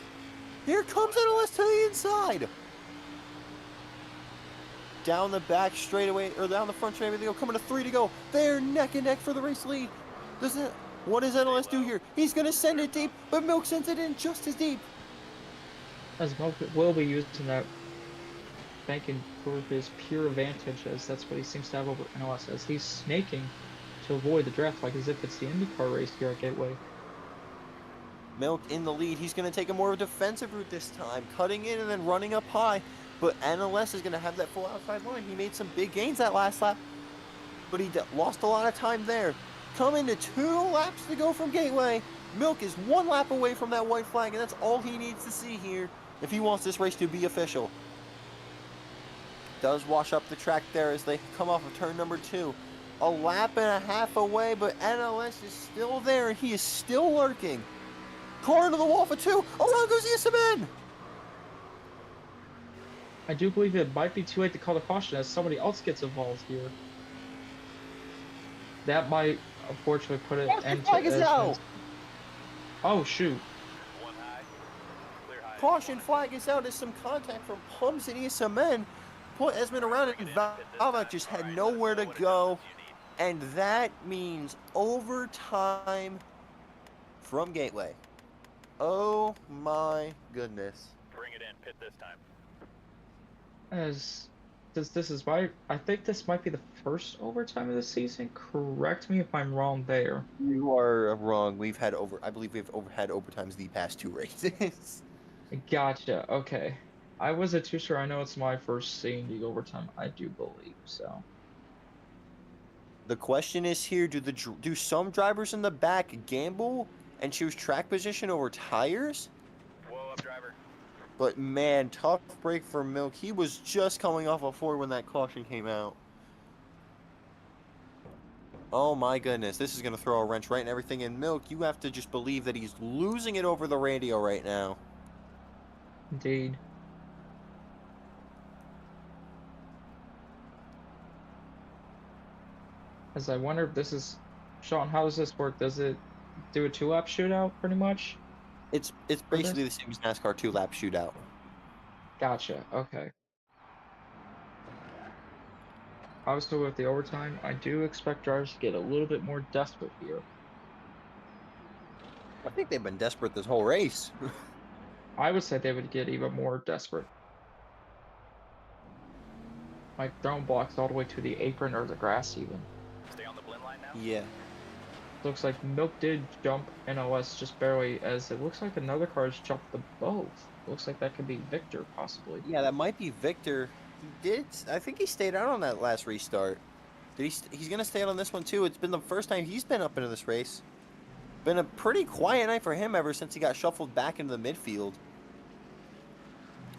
Speaker 2: Here comes NLS to the inside. Down the back straightaway, or down the front straightaway they go, coming to 3 to go. They're neck and neck for the race lead. What does NLS do here? He's going to send it deep, but Milk sends it in just as deep.
Speaker 3: As Milk will be using that banking for his pure advantage, as that's what he seems to have over NLS, as he's snaking to avoid the draft like as if it's the IndyCar race here at Gateway.
Speaker 2: Milk in the lead. He's going to take a more defensive route this time, cutting in and then running up high. But NLS is going to have that full outside line. He made some big gains that last lap, but he lost a lot of time there. Coming to 2 laps to go from Gateway. Milk is 1 lap away from that white flag, and that's all he needs to see here if he wants this race to be official. Does wash up the track there as they come off of turn number 2. A lap and a half away, but NLS is still there, and he is still lurking. Car into the wall for 2. Around goes ESMN.
Speaker 3: I do believe it might be too late to call the caution as somebody else gets involved here. That might unfortunately put it into
Speaker 2: flag is out.
Speaker 3: Oh shoot.
Speaker 5: 1 high. Clear high.
Speaker 2: Caution flag is out as some contact from Pumps and ESMN. Put Esmond around it, and Valak just had nowhere to go. And that means overtime from Gateway. Oh my goodness.
Speaker 5: Bring it in. Pit this time.
Speaker 3: As this is I think this might be the first overtime of the season. Correct me if I'm wrong there.
Speaker 2: You are wrong. I believe we've had overtimes the past 2 races.
Speaker 3: Gotcha. Okay. I wasn't too sure. I know it's my first seeing the overtime. I do believe so.
Speaker 2: The question is here: do some drivers in the back gamble and choose track position over tires?
Speaker 5: Whoa, up driver.
Speaker 2: But man, tough break for Milk. He was just coming off a 4 when that caution came out. Oh my goodness, this is going to throw a wrench right in everything. And Milk, you have to just believe that he's losing it over the radio right now.
Speaker 3: Indeed. As I wonder if this is... Sean, how does this work? Does it do a 2-lap shootout, pretty much?
Speaker 2: It's basically the same as NASCAR 2-lap shootout.
Speaker 3: Gotcha, okay. Obviously, with the overtime, I do expect drivers to get a little bit more desperate here.
Speaker 2: I think they've been desperate this whole race.
Speaker 3: I would say they would get even more desperate. like throwing blocks all the way to the apron or the grass even.
Speaker 5: Stay on the blend line now.
Speaker 2: Yeah.
Speaker 3: Looks like Milk did jump NOS just barely, as it looks like another car has jumped the both. Looks like that could be Victor possibly.
Speaker 2: Yeah, that might be Victor. He did. I think he stayed out on that last restart. Did he? He's gonna stay out on this one too. It's been the first time he's been up into this race. Been a pretty quiet night for him ever since he got shuffled back into the midfield.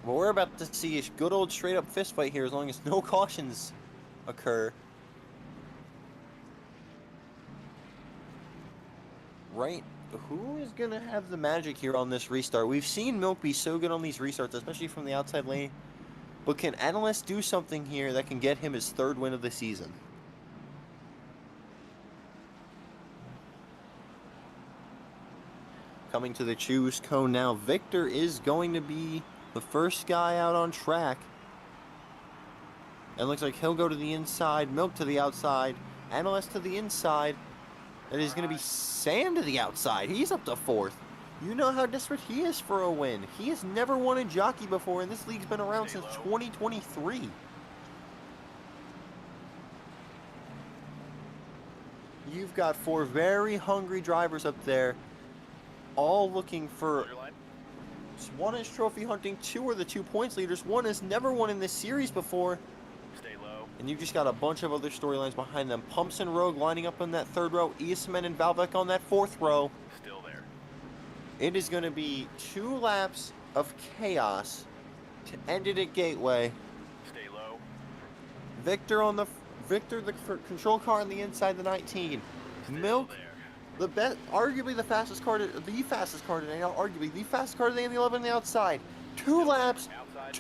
Speaker 2: Well, we're about to see a good old straight up fist fight here as long as no cautions occur. Right, who is going to have the magic here on this restart? We've seen Milk be so good on these restarts, especially from the outside lane. But can Analyst do something here that can get him his 3rd win of the season? Coming to the choose cone now, Victor is going to be the first guy out on track. And looks like he'll go to the inside, Milk to the outside, Analyst to the inside. That is going to be Sam to the outside. He's up to 4th. You know how desperate he is for a win. He has never won a jockey before, and this league's been around since 2023. You've got 4 very hungry drivers up there, all looking for... One is trophy hunting, 2 are the 2 points leaders, 1 has never won in this series before.
Speaker 5: Stay low.
Speaker 2: And you've just got a bunch of other storylines behind them. Pumps and Rogue lining up on that 3rd row. Eastman and Valvek on that 4th row.
Speaker 5: Still there.
Speaker 2: It is going to be 2 laps of chaos to end it at Gateway.
Speaker 5: Stay low.
Speaker 2: Victor, the control car on the inside, the 19.
Speaker 5: Still
Speaker 2: Milk,
Speaker 5: there.
Speaker 2: arguably the fastest car today. Now, arguably the fastest car today in the 11 on the outside. 2 laps,
Speaker 5: Outside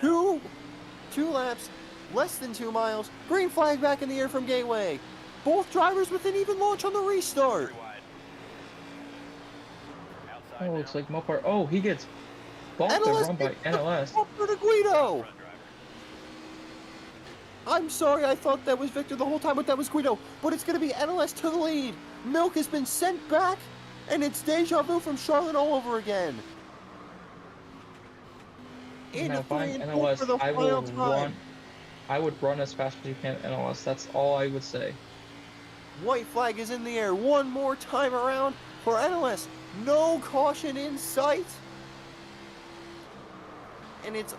Speaker 2: two laps. Less than 2 miles. Green flag back in the air from Gateway. Both drivers with an even launch on the restart.
Speaker 5: Three wide. Outside
Speaker 3: Oh,
Speaker 5: now.
Speaker 3: looks like Mopar. Oh, he gets bumped and
Speaker 2: NLS
Speaker 3: run by NLS.
Speaker 2: Bumper to Guido.
Speaker 5: Front driver.
Speaker 2: I'm sorry, I thought that was Victor the whole time, but that was Guido. But it's going to be NLS to the lead. Milk has been sent back, and it's deja vu from Charlotte all over again.
Speaker 3: Now,
Speaker 2: Into 3
Speaker 3: find
Speaker 2: and 4 for the
Speaker 3: NLS, I
Speaker 2: final
Speaker 3: will
Speaker 2: time.
Speaker 3: run. I would run as fast as you can, NLS. That's all I would say.
Speaker 2: White flag is in the air. One more time around for NLS. No caution in sight. And it's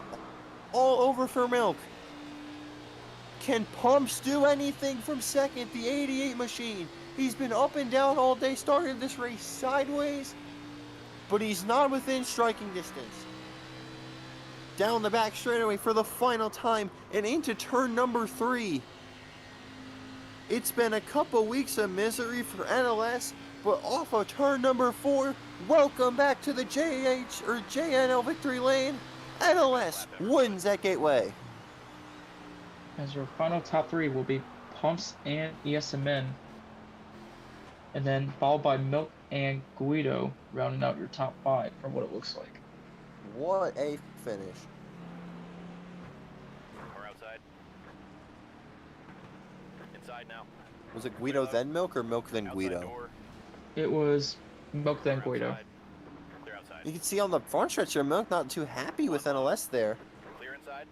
Speaker 2: all over for Milk. Can Pumps do anything from 2nd? The 88 machine. He's been up and down all day, started this race sideways, but he's not within striking distance. Down the back straightaway for the final time and into turn number 3. It's been a couple weeks of misery for NLS, but off of turn number 4, welcome back to the JNL victory lane. NLS wins at Gateway.
Speaker 3: As your final top 3 will be Pumps and ESMN. And then followed by Milk and Guido, rounding out your top 5 from what it looks like.
Speaker 2: What a finish.
Speaker 5: Or outside. Inside now.
Speaker 2: Was it Guido then Milk or Milk then
Speaker 5: Outside
Speaker 2: Guido?
Speaker 5: door.
Speaker 3: It was Milk then
Speaker 5: They're
Speaker 3: Guido.
Speaker 5: outside. They're outside.
Speaker 2: You can see on the front stretch here, Milk not too happy with NLS there.
Speaker 5: Clear inside.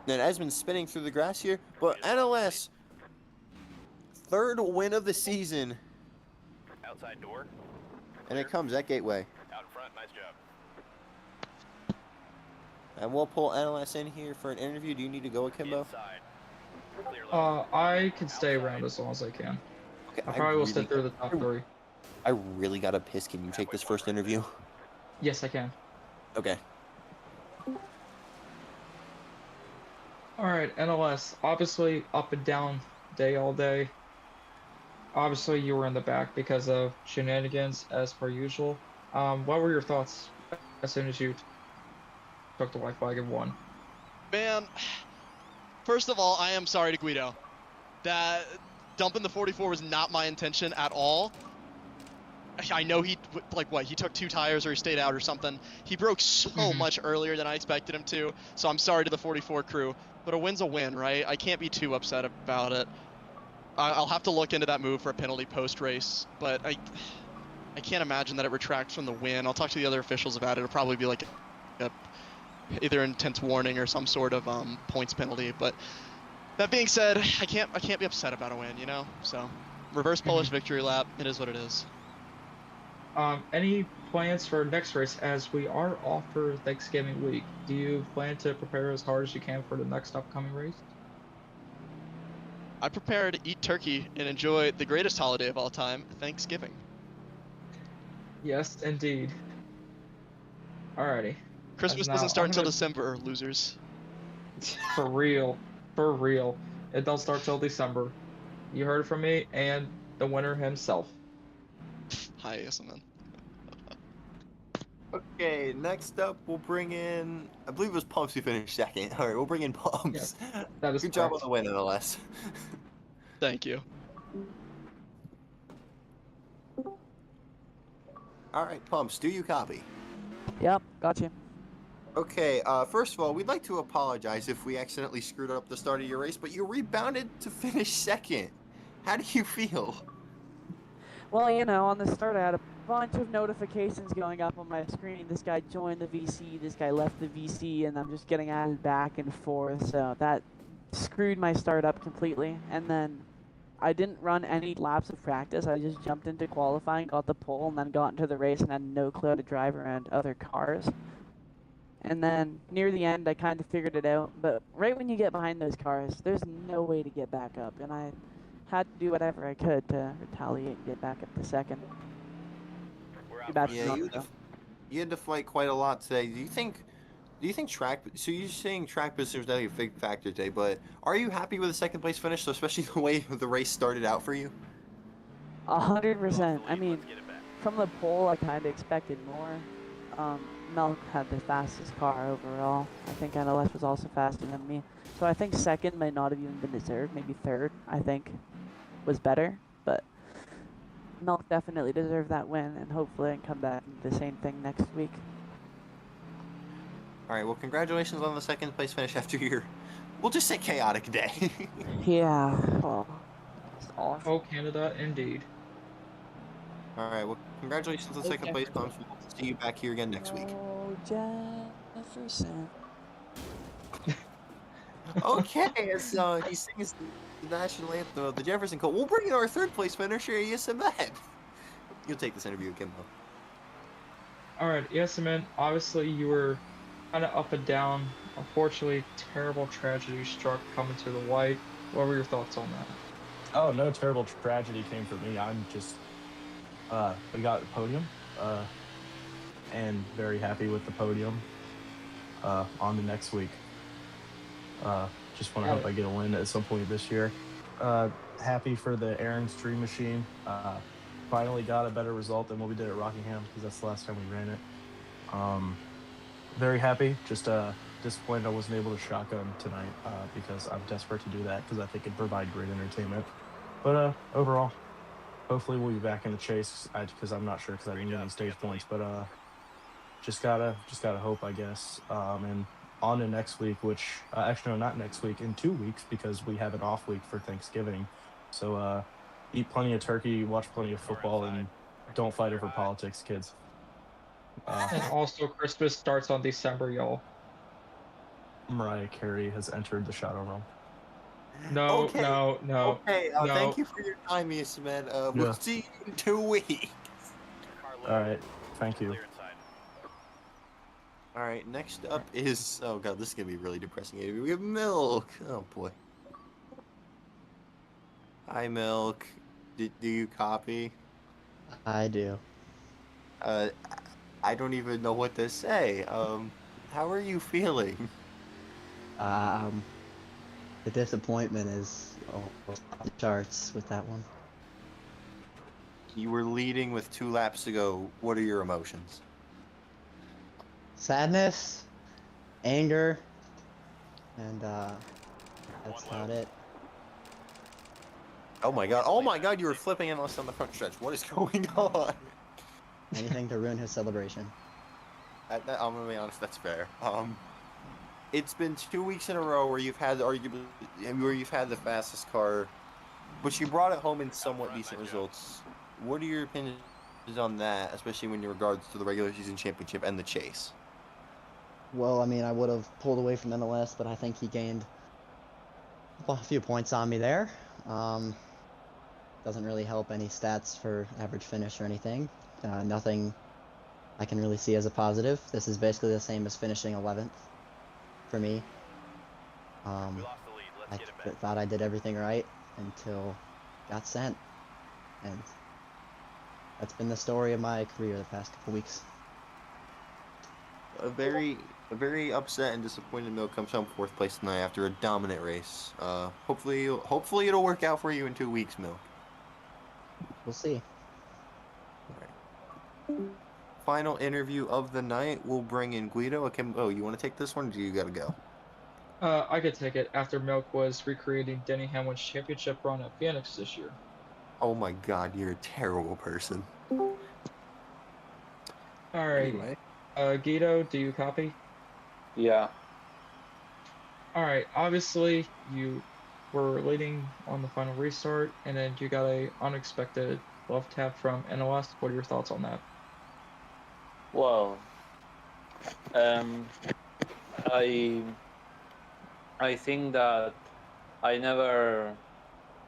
Speaker 2: And Esmond's spinning through the grass here, but NLS, 3rd win of the season,
Speaker 5: Outside door.
Speaker 2: and it comes at Gateway.
Speaker 5: Out in front. Nice job.
Speaker 2: And we'll pull NLS in here for an interview. Do you need to go, Akimbo?
Speaker 5: Inside. Clear left.
Speaker 3: I can stay around as long as I can.
Speaker 2: Okay,
Speaker 3: I probably will sit through the top 3.
Speaker 2: I really got to piss. Can you take this first interview?
Speaker 3: Yes, I can.
Speaker 2: Okay.
Speaker 3: Alright, NLS. Obviously, up and down day all day. Obviously, you were in the back because of shenanigans, as per usual. What were your thoughts as soon as you took the white flag and won?
Speaker 1: Man, first of all, I am sorry to Guido. That dumping the 44 was not my intention at all. I know he, like what, he took 2 tires or he stayed out or something. He broke so much earlier than I expected him to, so I'm sorry to the 44 crew. But a win's a win, right? I can't be too upset about it. I'll have to look into that move for a penalty post-race, but I can't imagine that it retracts from the win. I'll talk to the other officials about it. It'll probably be like a either intense warning or some sort of points penalty. But that being said, I can't be upset about a win, you know. So reverse Polish victory lap. It is what it is.
Speaker 6: Any plans for next race as we are off for Thanksgiving week? Do you plan to prepare as hard as you can for the next upcoming race?
Speaker 1: I prepare to eat turkey and enjoy the greatest holiday of all time, Thanksgiving.
Speaker 6: Yes, indeed. Alrighty.
Speaker 1: Christmas
Speaker 6: Now,
Speaker 1: doesn't start
Speaker 6: I'm
Speaker 1: until
Speaker 6: gonna-
Speaker 1: December, losers.
Speaker 6: For real. For real. It don't start till December. You heard it from me and the winner himself.
Speaker 1: Hi, man.
Speaker 2: Okay, next up we'll bring in. I believe it was Pumps who finished second. All right, we'll bring in Pumps.
Speaker 6: That is
Speaker 2: Good job on
Speaker 6: correct.
Speaker 2: the win, nonetheless.
Speaker 1: Thank you.
Speaker 2: All right, Pumps, do you copy?
Speaker 4: Yep, got you.
Speaker 2: Okay, first of all, we'd like to apologize if we accidentally screwed up the start of your race, but you rebounded to finish second. How do you feel?
Speaker 4: Well, you know, on the start I had a bunch of notifications going up on my screen. This guy joined the VC, this guy left the VC, and I'm just getting added back and forth. So that screwed my start up completely. And then I didn't run any laps of practice. I just jumped into qualifying, got the pole, and then got into the race and had no clue how to drive around other cars. And then near the end, I kind of figured it out. But right when you get behind those cars, there's no way to get back up. And I had to do whatever I could to retaliate and get back up to second.
Speaker 5: We're
Speaker 4: Too
Speaker 5: out.
Speaker 4: bad for
Speaker 2: Yeah,
Speaker 4: nothing, though.
Speaker 2: you had to fight quite a lot today. Do you think track? So you're saying track position was definitely a big factor today, but are you happy with the second place finish? So especially the way the race started out for you.
Speaker 4: 100%. I mean,
Speaker 5: Let's get it back.
Speaker 4: from the pole, I kind of expected more. Melk had the fastest car overall. I think NLS was also faster than me. So I think second might not have even been deserved. Maybe third, I think, was better. But Melk definitely deserved that win, and hopefully I can come back and do the same thing next week.
Speaker 2: All right. Well, congratulations on the second place finish after your, we'll just say chaotic day.
Speaker 4: Yeah, well, it's awful.
Speaker 6: Oh, Canada, indeed.
Speaker 2: All right. Well, congratulations on the second place, Pumps. We'll see you back here again next week.
Speaker 4: Oh, Jefferson.
Speaker 2: Okay, as he sings the national anthem of the Jefferson Cult, we'll bring in our third place finisher, Yasamet. You'll take this interview again, though.
Speaker 6: Alright, yes, man. Obviously, you were kind of up and down. Unfortunately, terrible tragedy struck coming to the white. What were your thoughts on that?
Speaker 8: Oh, no terrible tragedy came for me. I'm just, we got the podium, and very happy with the podium, on the next week. Just want to hope I get a win at some point this year. Happy for the Aaron's Dream Machine. Finally got a better result than what we did at Rockingham, because that's the last time we ran it. Very happy. Just disappointed I wasn't able to shotgun tonight, because I'm desperate to do that, because I think it'd provide great entertainment. But overall, hopefully we'll be back in the chase, because I'm not sure, because I didn't get any stage points. But just gotta hope, I guess. And on to next week, which actually no, not next week, in 2 weeks, because we have an off week for Thanksgiving. So eat plenty of turkey, watch plenty of football, and don't fight over politics, kids.
Speaker 6: And also, Christmas starts on December, y'all.
Speaker 8: Mariah Carey has entered the Shadow Realm.
Speaker 6: No,
Speaker 2: Okay.
Speaker 6: no, no.
Speaker 2: Okay,
Speaker 6: no.
Speaker 2: thank you for your time, Yasamet. We'll
Speaker 8: Yeah.
Speaker 2: see you in 2 weeks.
Speaker 8: All right, thank you.
Speaker 5: Clear inside.
Speaker 2: All right, next up is, oh god, this is gonna be really depressing. We have Milk. Oh boy. Hi, Milk. Do you copy?
Speaker 7: I do.
Speaker 2: I don't even know what to say. How are you feeling?
Speaker 7: The disappointment is off the charts with that one.
Speaker 2: You were leading with 2 laps to go. What are your emotions?
Speaker 7: Sadness, anger, and that's about it.
Speaker 2: Oh my god, you were flipping endless on the front stretch. What is going on?
Speaker 7: Anything to ruin his celebration.
Speaker 2: I'm gonna be honest, that's fair. It's been 2 weeks in a row where you've had the fastest car, but you brought it home in somewhat decent results. What are your opinions on that, especially when in regards to the regular season championship and the chase?
Speaker 7: Well, I mean, I would have pulled away from NLS, but I think he gained a few points on me there. Doesn't really help any stats for average finish or anything. Nothing I can really see as a positive. This is basically the same as finishing 11th for me.
Speaker 5: We lost the lead. Let's
Speaker 7: I
Speaker 5: get it back.
Speaker 7: thought I did everything right until got sent, and that's been the story of my career the past couple weeks.
Speaker 2: A very upset and disappointed Mill comes home 4th place tonight after a dominant race. Hopefully it'll work out for you in 2 weeks, Mill.
Speaker 7: We'll see.
Speaker 2: Final interview of the night. We'll bring in Guido. Oh, you want to take this one? Or do you gotta go?
Speaker 6: I could take it after Milk was recreating Denny Hamlin's championship run at Phoenix this year.
Speaker 2: Oh my God, you're a terrible person.
Speaker 6: Alright.
Speaker 2: Anyway.
Speaker 6: Guido, do you copy?
Speaker 9: Yeah.
Speaker 6: Alright, obviously you were leading on the final restart, and then you got a unexpected left tap from NOS. What are your thoughts on that?
Speaker 9: Well, I think that I never.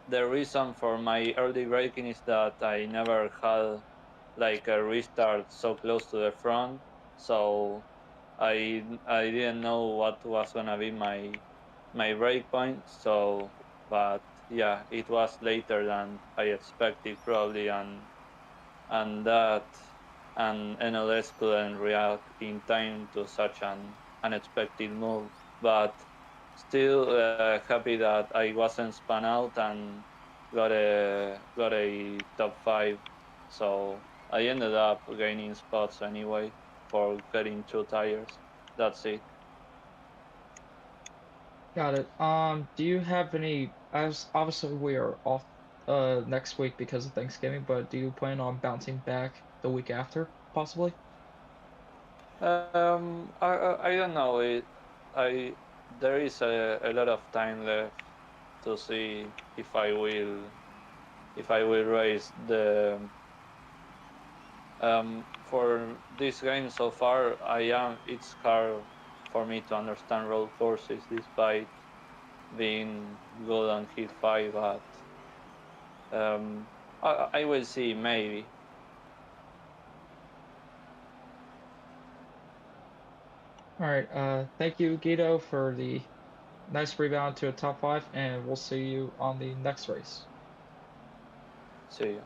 Speaker 9: The reason for my early braking is that I never had like a restart so close to the front, so I didn't know what was gonna be my brake point. So, but yeah, it was later than I expected probably, and that and NLS couldn't react in time to such an unexpected move. But still happy that I wasn't spun out and got a top 5. So I ended up gaining spots anyway for getting 2 tires. That's it.
Speaker 6: Got it. Do you have any, as obviously we are off next week because of Thanksgiving, but do you plan on bouncing back the week after, possibly?
Speaker 9: I don't know. I there is a lot of time left to see if I will raise the for this game so far. It's hard for me to understand road courses despite being good on hit 5, but I will see maybe.
Speaker 6: All right. Thank you, Guido, for the nice rebound to a top 5, and we'll see you on the next race.
Speaker 9: See you.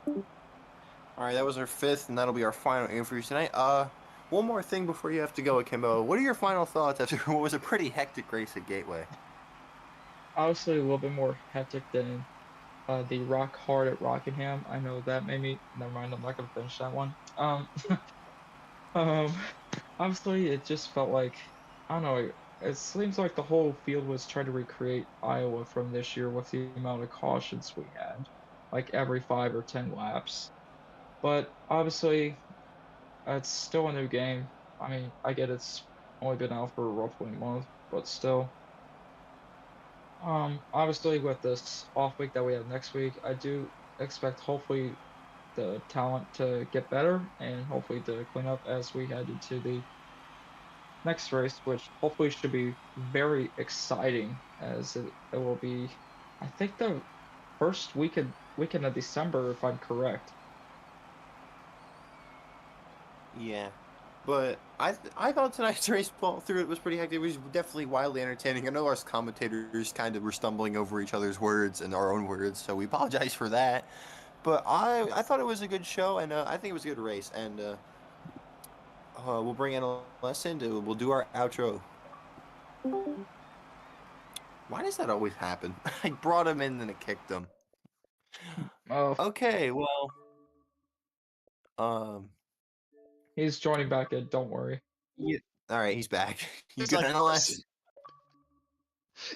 Speaker 2: All right, that was our 5th, and that'll be our final interview tonight. One more thing before you have to go, Akimbo. What are your final thoughts after what was a pretty hectic race at Gateway?
Speaker 6: Obviously, a little bit more hectic than the Rock Hard at Rockingham. I know that made me. Never mind. I'm not gonna finish that one. Um, Obviously, it just felt like, I don't know, it seems like the whole field was trying to recreate Iowa from this year with the amount of cautions we had, like every 5 or 10 laps. But obviously, it's still a new game. I mean, I get it's only been out for roughly a month, but still. Obviously, with this off week that we have next week, I do expect hopefully the talent to get better and hopefully to clean up as we head into the next race, which hopefully should be very exciting, as it will be, I think, the first weekend of December, if I'm correct.
Speaker 2: Yeah, but I thought tonight's race through it was pretty hectic. It was definitely wildly entertaining. I know our commentators kind of were stumbling over each other's words and our own words, so we apologize for that. But I thought it was a good show, and I think it was a good race. And we'll bring in a lesson. We'll do our outro. Why does that always happen? I brought him in, then it kicked him.
Speaker 6: Oh,
Speaker 2: Okay, well,
Speaker 6: he's joining back in. Don't worry.
Speaker 2: yeah. All right, he's back. You
Speaker 1: It's
Speaker 2: good,
Speaker 1: like-
Speaker 2: NLS?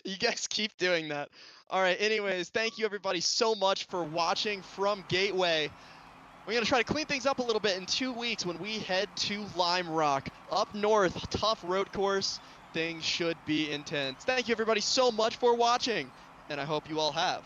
Speaker 1: You guys keep doing that. All right, anyways, thank you everybody so much for watching from Gateway. We're going to try to clean things up a little bit in 2 weeks when we head to Lime Rock. Up north, tough road course. Things should be intense. Thank you everybody so much for watching, and I hope you all have